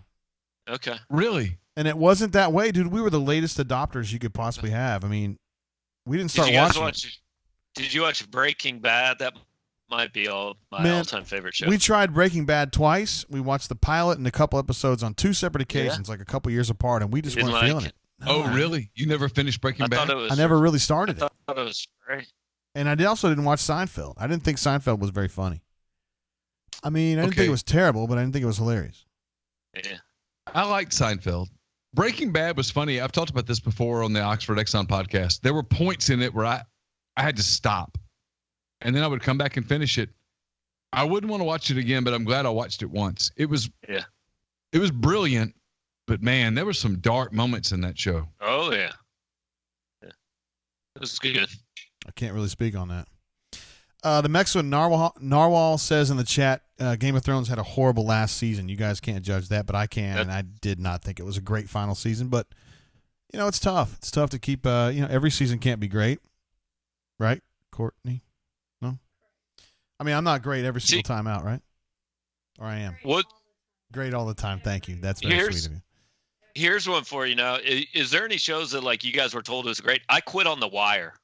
Okay. Really? And it wasn't that way, dude. We were the latest adopters you could possibly have. I mean, we didn't start Did you guys watching. watch? Did you watch Breaking Bad? That might be my Man, all-time favorite show. We tried Breaking Bad twice. We watched the pilot and a couple episodes on 2 separate occasions, like a couple years apart, and we just Didn't weren't like feeling it. it. No, Oh, really? You never finished Breaking I Bad? thought it was. I never really I started it. thought it was great. And I also didn't watch Seinfeld. I didn't think Seinfeld was very funny. I mean, I didn't Okay. think it was terrible, but I didn't think it was hilarious. Yeah. I liked Seinfeld. Breaking Bad was funny. I've talked about this before on the Oxford Exxon podcast. There were points in it where I had to stop, and then I would come back and finish it. I wouldn't want to watch it again, but I'm glad I watched it once. It was brilliant, but man, there were some dark moments in that show. Oh yeah. Yeah. It was good. I can't really speak on that. The Mexican Narwhal says in the chat, Game of Thrones had a horrible last season. You guys can't judge that, but I can, and I did not think it was a great final season. But, it's tough. It's tough to keep, every season can't be great. Right, Courtney? No? I mean, I'm not great every single time out, right? Or I am. What? Great all the time. Thank you. That's very sweet of you. Here's one for you now. Is there any shows that like you guys were told was great? I quit on The Wire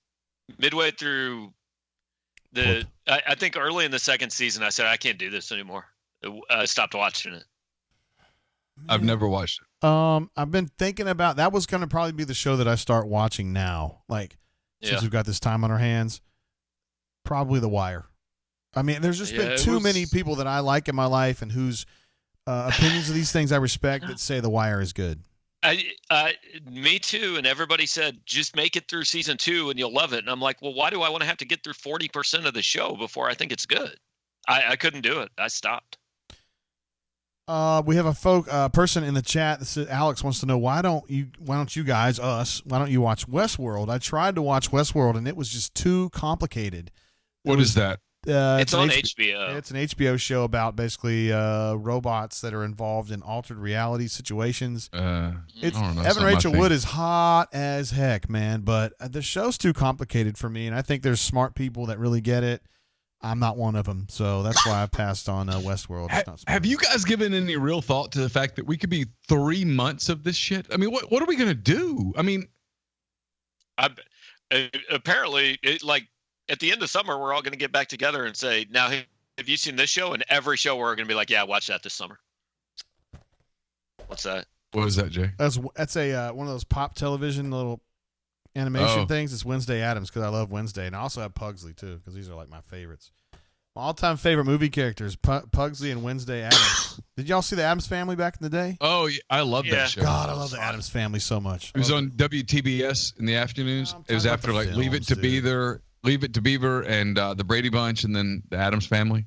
midway through I think early in the second season. I said I can't do this anymore. I stopped watching it. I've never watched it. I've been thinking about that was going to probably be the show that I start watching now. Like since we've got this time on our hands, probably The Wire. I mean, there's just been too many people that I like in my life and whose opinions of these things I respect that say The Wire is good. Me too. And everybody said, just make it through season 2 and you'll love it. And I'm like, well, why do I want to have to get through 40% of the show before I think it's good? I couldn't do it. I stopped. We have a person in the chat that says, Alex wants to know why don't you guys why don't you watch Westworld? I tried to watch Westworld and it was just too complicated. What is that? It's on HBO. It's an HBO show about basically robots that are involved in altered reality situations. It's I don't know, Evan not my Rachel thing. Wood is hot as heck, man, but the show's too complicated for me, and I think there's smart people that really get it. I'm not one of them, so that's why I passed on Westworld. It's not smart. Have you guys given any real thought to the fact that we could be 3 months of this shit? I mean, what are we gonna do? I mean, Apparently, at the end of summer, we're all going to get back together and say, now, have you seen this show? And every show we're going to be like, yeah, watch that this summer. What's that? What is that, Jay? That's a one of those pop television little animation Oh. things. It's Wednesday Addams because I love Wednesday, and I also have Pugsley too because these are like my favorites. My all-time favorite movie characters: Pugsley and Wednesday Addams. Did y'all see the Addams Family back in the day? Oh, yeah, I love Yeah. that show. God, I love the Addams Family so much. It was on WTBS in the afternoons. No, I'm It was talking after about like the Leave It to films, Beaver, and the Brady Bunch, and then the Addams Family.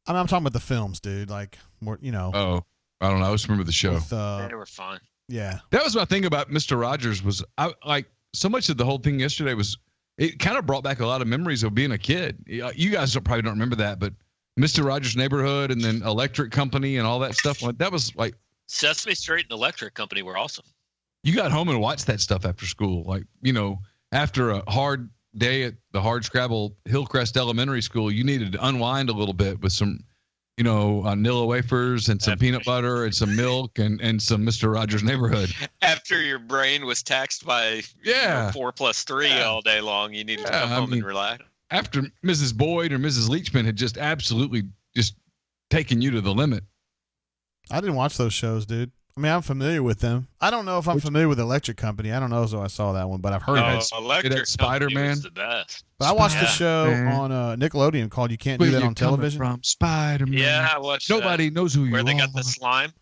I mean, I'm talking about the films, dude. Like more, Oh, I don't know. I just remember the show. with, They were fun. yeah. That was my thing about Mr. Rogers was I like so much of the whole thing yesterday was it kind of brought back a lot of memories of being a kid. You guys probably don't remember that, but Mr. Rogers' Neighborhood and then Electric Company and all that stuff. Like, that was like Sesame Street and Electric Company were awesome. you got home and watched that stuff after school. Like, after a hard day at the Hardscrabble Hillcrest Elementary School, you needed to unwind a little bit with some, Nilla wafers and some peanut butter and some milk and some Mr. Rogers' Neighborhood. After your brain was taxed by 4+3 all day long, you needed to come home and relax. After Mrs. Boyd or Mrs. Leachman had just absolutely just taken you to the limit. I didn't watch those shows, dude. I mean, I'm familiar with them. I don't know if I'm familiar with Electric Company. I don't know if I saw that one, but I've heard of it. Electric Company Spider-Man was the best. But I watched a show Spider-Man. on Nickelodeon called "You Can't Do That on Television." From Spider-Man. Yeah, I watched Nobody knows who you are. where they got the slime.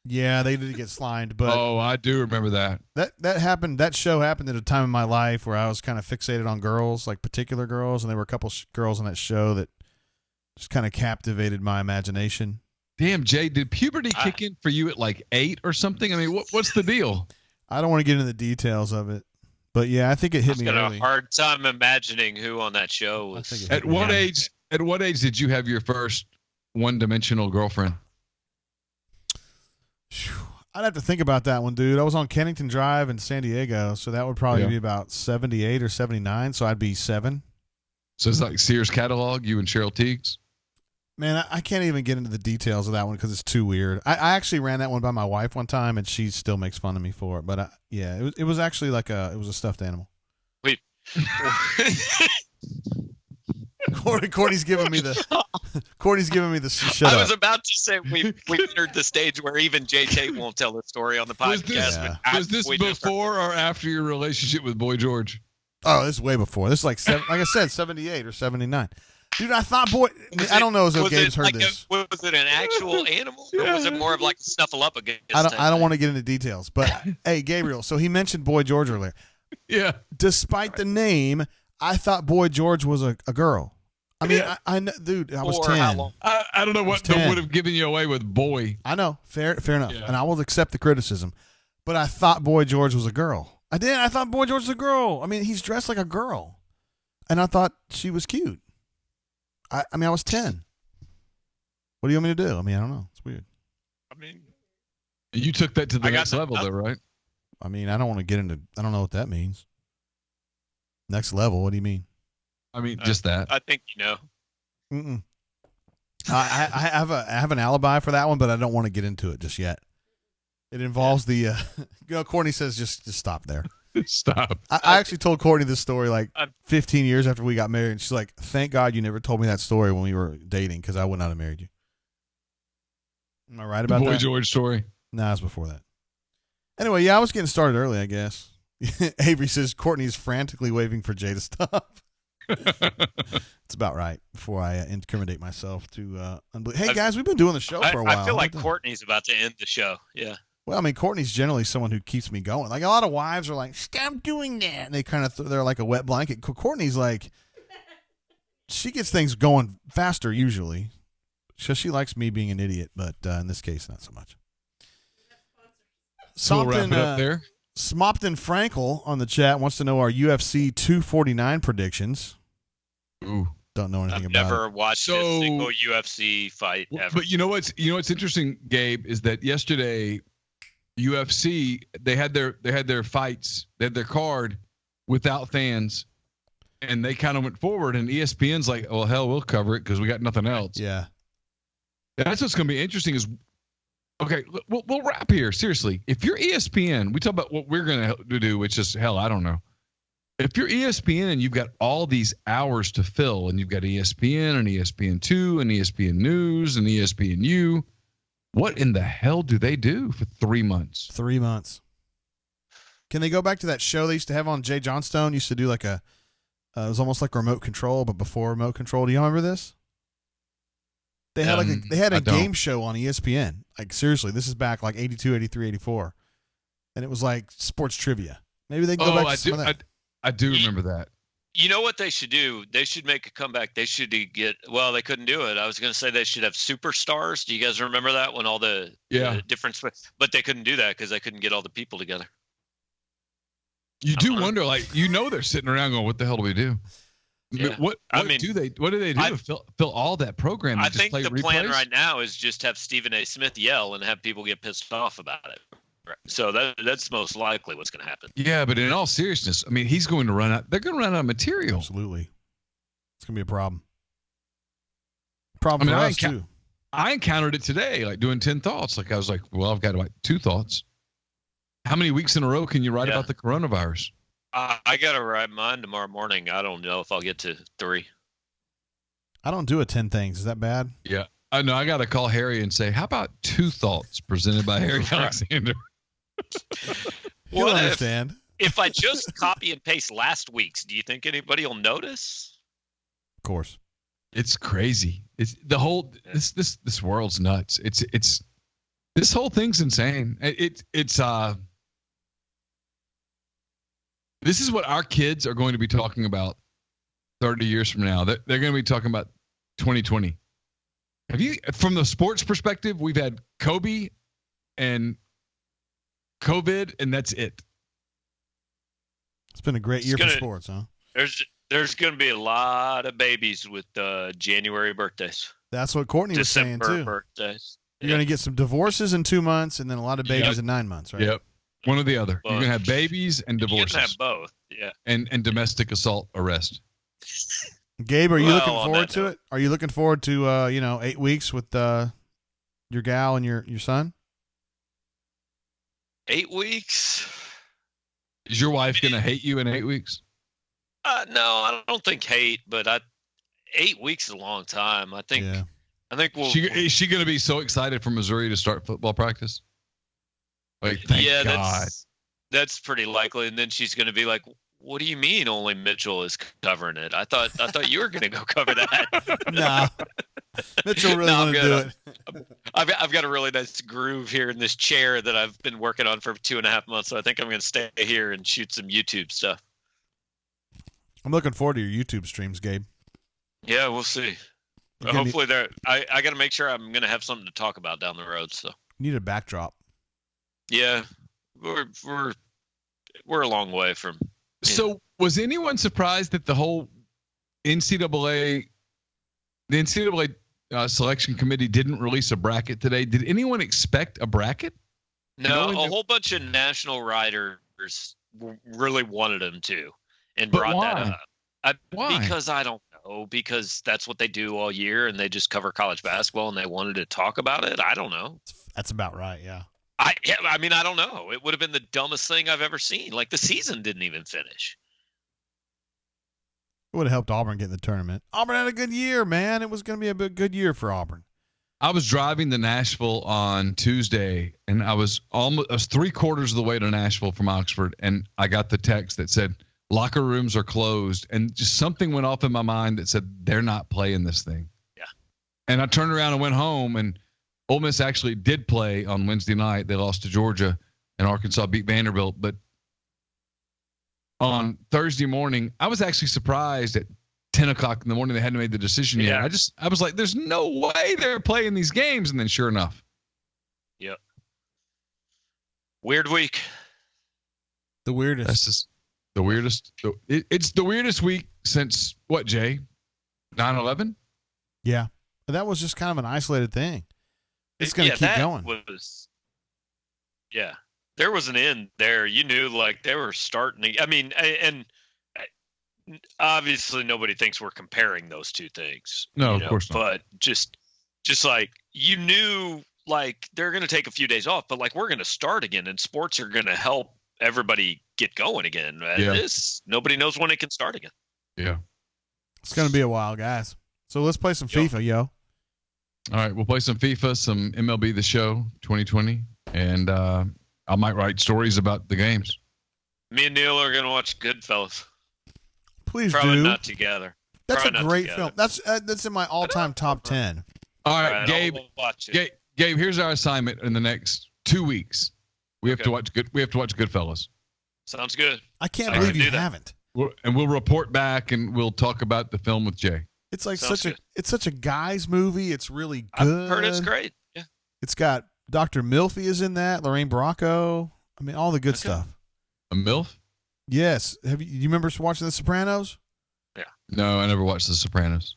Yeah, they did get slimed, but Oh, I do remember that. that happened. That show happened at a time in my life where I was kind of fixated on girls, like particular girls, and there were a couple girls on that show that just kind of captivated my imagination. Damn, Jay, did puberty kick in for you at like 8 or something? I mean, what's the deal? I don't want to get into the details of it, but yeah, I think it hit me I've got early. a hard time imagining who on that show was. I think it At hit me what early. age? At what age did you have your first one-dimensional girlfriend? Phew. I'd have to think about that one, dude. I was on Kennington Drive in San Diego, so that would probably Yeah. be about 78 or 79, so I'd be 7. So it's like Sears catalog, you and Cheryl Teagues. Man, I can't even get into the details of that one because it's too weird. I actually ran that one by my wife one time, and she still makes fun of me for it. But it was actually like it was a stuffed animal. Wait. Courtney's giving me the shut I up. was about to say we entered the stage where even Jay Tate won't tell the story on the Was podcast. this, but was this we just- before or after your relationship with Boy George? Oh, this is way before. This is like like I said, 78 or 79. Dude, I thought Was I don't know if was Gabe's it heard like this. Was it an actual animal, or was it more of like a snuffleupagus? I don't want to get into details, but hey, Gabriel. So he mentioned Boy George earlier. Yeah. Despite the name, I thought Boy George was a girl. I mean, Yeah. I know, dude. I was For how 10. long? I don't know what 10. would have given you away with Boy. I know, fair enough, Yeah. and I will accept the criticism. But I thought Boy George was a girl. I did. I thought Boy George was a girl. I mean, he's dressed like a girl, and I thought she was cute. I mean, I was 10. What do you want me to do? I mean, I don't know. It's weird. I mean, You took that to the I got next level, nothing. though, right? I mean, I don't want to get into. I don't know what that means. Next level. What do you mean? I mean, just that. I think you know. Mm-mm. I have an alibi for that one, but I don't want to get into it just yet. It involves the. Courtney says just stop there. Stop. I actually told Courtney this story like I'm- 15 years after we got married, and she's like, "Thank God you never told me that story when we were dating, because I would not have married you." Am I right The about Boy that? George story. No, it was before that. Anyway, yeah, I was getting started early, I guess. Avery says Courtney's frantically waving for Jay to stop. It's about right before I incriminate myself to unbelief. Hey, guys, we've been doing the show for a while. I feel like What the- Courtney's about to end the show. Yeah. Well, I mean, Courtney's generally someone who keeps me going. Like a lot of wives are like, "Stop doing that," and they kind of they're like a wet blanket. Courtney's like, she gets things going faster usually, so she likes me being an idiot. But in this case, not so much. So we'll wrap it up there. Smopton Frankel on the chat wants to know our UFC 249 predictions. Ooh. Don't know anything I've about never it. watched a So- single UFC fight ever. But you know what's interesting, Gabe, is that yesterday UFC they had their fights, they had their card without fans, and they kind of went forward. And ESPN's like, "Oh hell, we'll cover it because we got nothing else." Yeah. That's what's going to be interesting. Is okay. We'll wrap here. Seriously, if you're ESPN, we talk about what we're going to do, which is hell, I don't know. If you're ESPN and you've got all these hours to fill, and you've got ESPN and ESPN2 and ESPN News and ESPNU, What in the hell do they do for 3 months? 3 months. Can they go back to that show they used to have on Jay Johnstone? Used to do like it was almost like remote control, but before remote control. Do you remember this? They had a game show on ESPN. Like seriously, this is back like 82, 83, 84. And it was like sports trivia. Maybe they can go back to some of that. I do remember that. You know what they should do? They should make a comeback. They should they couldn't do it. I was going to say they should have superstars. Do you guys remember that when all the different, but they couldn't do that because they couldn't get all the people together. You do wonder, like, they're sitting around going, what the hell do we do? Yeah. What do they do to fill all that program? I think the plan right now is just have Stephen A. Smith yell and have people get pissed off about it. Right. So that's most likely what's going to happen. Yeah, but in all seriousness, I mean, he's going to run out. They're going to run out of material. Absolutely. It's going to be a problem. Problem for us, too. I encountered it today, like doing 10 thoughts. Like I was like, well, I've got like 2 thoughts. How many weeks in a row can you write about the coronavirus? I got to write mine tomorrow morning. I don't know if I'll get to 3. I don't do a 10 things. Is that bad? Yeah. I know. I got to call Harry and say, how about 2 thoughts presented by Harry Alexander? You'll understand. If I just copy and paste last week's, do you think anybody will notice? Of course. It's crazy. It's the whole this world's nuts. It's this whole thing's insane. This is what our kids are going to be talking about 30 years from now. They're going to be talking about 2020. From the sports perspective, we've had Kobe and COVID, and that's it. It's been a great year for sports, huh? There's going to be a lot of babies with January birthdays. That's what Courtney was saying, too. Birthdays. You're going to get some divorces in 2 months and then a lot of babies in 9 months, right? Yep. One or the other. You're going to have babies and divorces. You're going to have both, yeah. And domestic assault arrest. Gabe, are you looking forward to it? Are you looking forward to 8 weeks with your gal and your son? 8 weeks? Is your wife going to hate you in 8 weeks? No, I don't think hate, but 8 weeks is a long time. I think we'll. Is she going to be so excited for Missouri to start football practice? Like, thank God. That's pretty likely. And then she's going to be like, "What do you mean only Mitchell is covering it? I thought you were going to go cover that." No, Mitchell really wanted to do it. I've got a really nice groove here in this chair that I've been working on for 2.5 months. So I think I'm going to stay here and shoot some YouTube stuff. I'm looking forward to your YouTube streams, Gabe. Yeah, we'll see. Hopefully, I got to make sure I'm going to have something to talk about down the road. So you need a backdrop. Yeah, we're a long way from. So was anyone surprised that the whole NCAA selection committee didn't release a bracket today? Did anyone expect a bracket? No, a whole bunch of national writers really wanted them to, and brought that up. Why? Because I don't know. Because that's what they do all year, and they just cover college basketball, and they wanted to talk about it. I don't know. That's about right. Yeah. I mean, I don't know. It would have been the dumbest thing I've ever seen. Like, the season didn't even finish. It would have helped Auburn get in the tournament. Auburn had a good year, man. It was going to be a good year for Auburn. I was driving to Nashville on Tuesday, and I was 3/4 of the way to Nashville from Oxford, and I got the text that said locker rooms are closed, and just something went off in my mind that said they're not playing this thing. Yeah. And I turned around and went home, and Ole Miss actually did play on Wednesday night. They lost to Georgia, and Arkansas beat Vanderbilt. But on Thursday morning, I was actually surprised at 10 o'clock in the morning they hadn't made the decision yet. I was like, there's no way they're playing these games. And then sure enough. Yep. Weird week. The weirdest. That's just the weirdest. It's the weirdest week since what, Jay? 9/11? Yeah. But that was just kind of an isolated thing. It's going to keep going. There was an end there. You knew, like, they were starting. I mean, and obviously nobody thinks we're comparing those two things. No, of course not. But just like, you knew, like, they're going to take a few days off, but, like, we're going to start again, and sports are going to help everybody get going again. Nobody knows when it can start again. Yeah. It's going to be a while, guys. So let's play some FIFA, yo. All right, we'll play some FIFA, some MLB The Show 2020, and I might write stories about the games. Me and Neal are gonna watch Goodfellas. Please Probably do. not together. That's Probably a not great together. film. That's in my all-time top 10. All right, Gabe. I'll watch it. Gabe, here's our assignment in the next 2 weeks. We have Okay. to watch Goodfellas. Sounds good. I can't I believe can you do that. haven't. We'll report back and we'll talk about the film with Jay. It's like Sounds such good. it's such a guy's movie. It's really I've good. heard it's great. Yeah. It's got Dr. Milfy is in that, Lorraine Bracco. I mean, all the good Okay. stuff. A MILF? Yes. You remember watching The Sopranos? No, I never watched The Sopranos.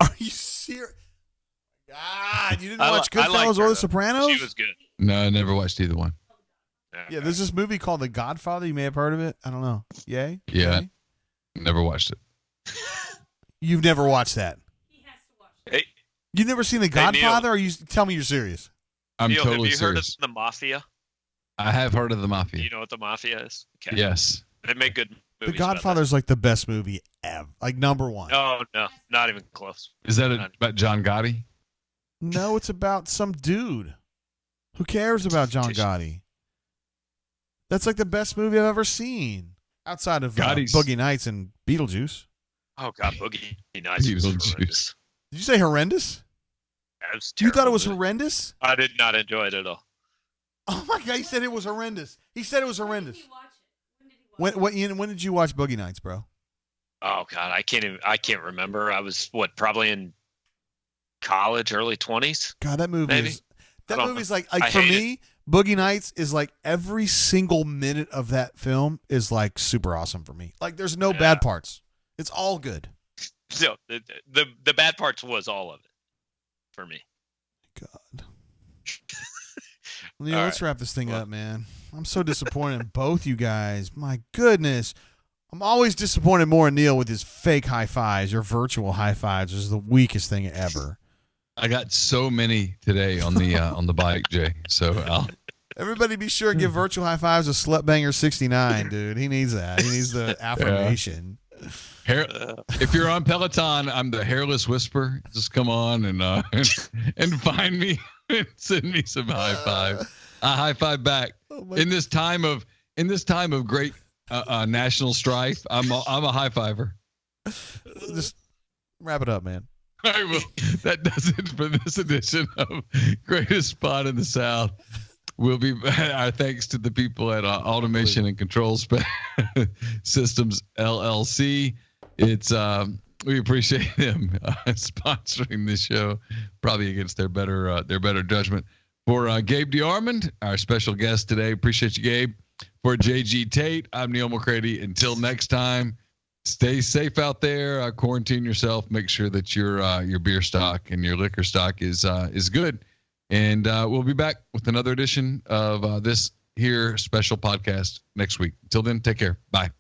Are you serious? God, you didn't I watch liked Goodfellas her, or The though. Sopranos? She was good. No, I never watched either one. Yeah, there's this movie called The Godfather. You may have heard of it. I don't know. Yay? Yeah. Yay? Never watched it. You've never watched that. He has to watch it. Hey, You've never seen The Hey, Neal. Godfather? Or you tell me you're serious? I'm Neal, totally have you heard of serious. the Mafia? I have heard of the Do Mafia. you know what the Mafia is? Okay. Yes. They make good The movies. about Godfather's like the best movie ever. Like number one. that. Oh no, not even close. Is that about John Gotti? No, it's about some dude. Who cares about John Fictitious. Gotti? That's like the best movie I've ever seen. Outside of Gotti's- Boogie Nights and Beetlejuice. Oh God, Boogie Nights was Beetlejuice. horrendous. Did you say horrendous? That was You thought it terrible, was dude. horrendous? I did not enjoy it at all. Oh my God, he said it was horrendous. He said it was When horrendous. did he watch it? When did he watch When did you watch Boogie Nights, bro? Oh God, I can't remember. I was probably in college, early 20s. God, that movie Maybe. is that I don't movie's know. like I for hate me, Boogie Nights is like every single minute of that film is like super awesome for me. Like there's no Yeah. bad parts. It's all good. So the bad parts was all of it for me. God. Neal, All let's right. wrap this thing Well. up, man. I'm so disappointed in both you guys. My goodness. I'm always disappointed more in Neal with his fake high fives. Your virtual high fives is the weakest thing ever. I got so many today on the bike, Jay. So I'll Everybody be sure to give virtual high fives to Slutbanger69, dude. He needs that. He needs the affirmation. hair. If you're on Peloton, I'm the hairless whisper. Just come on and and find me and send me some high five. I high five back. Oh my In this time of great national strife, I'm a high fiver. Just wrap it up, man. I will. That does it for this edition of Greatest Spot in the South. We'll be our thanks to the people at Automation and Control Systems LLC. It's we appreciate them sponsoring this show, probably against their better judgment. For Gabe DeArmond, our special guest today, appreciate you, Gabe. For JG Tate, I'm Neal McCready. Until next time, stay safe out there. Quarantine yourself. Make sure that your beer stock and your liquor stock is good. And we'll be back with another edition of this here special podcast next week. Until then, take care. Bye.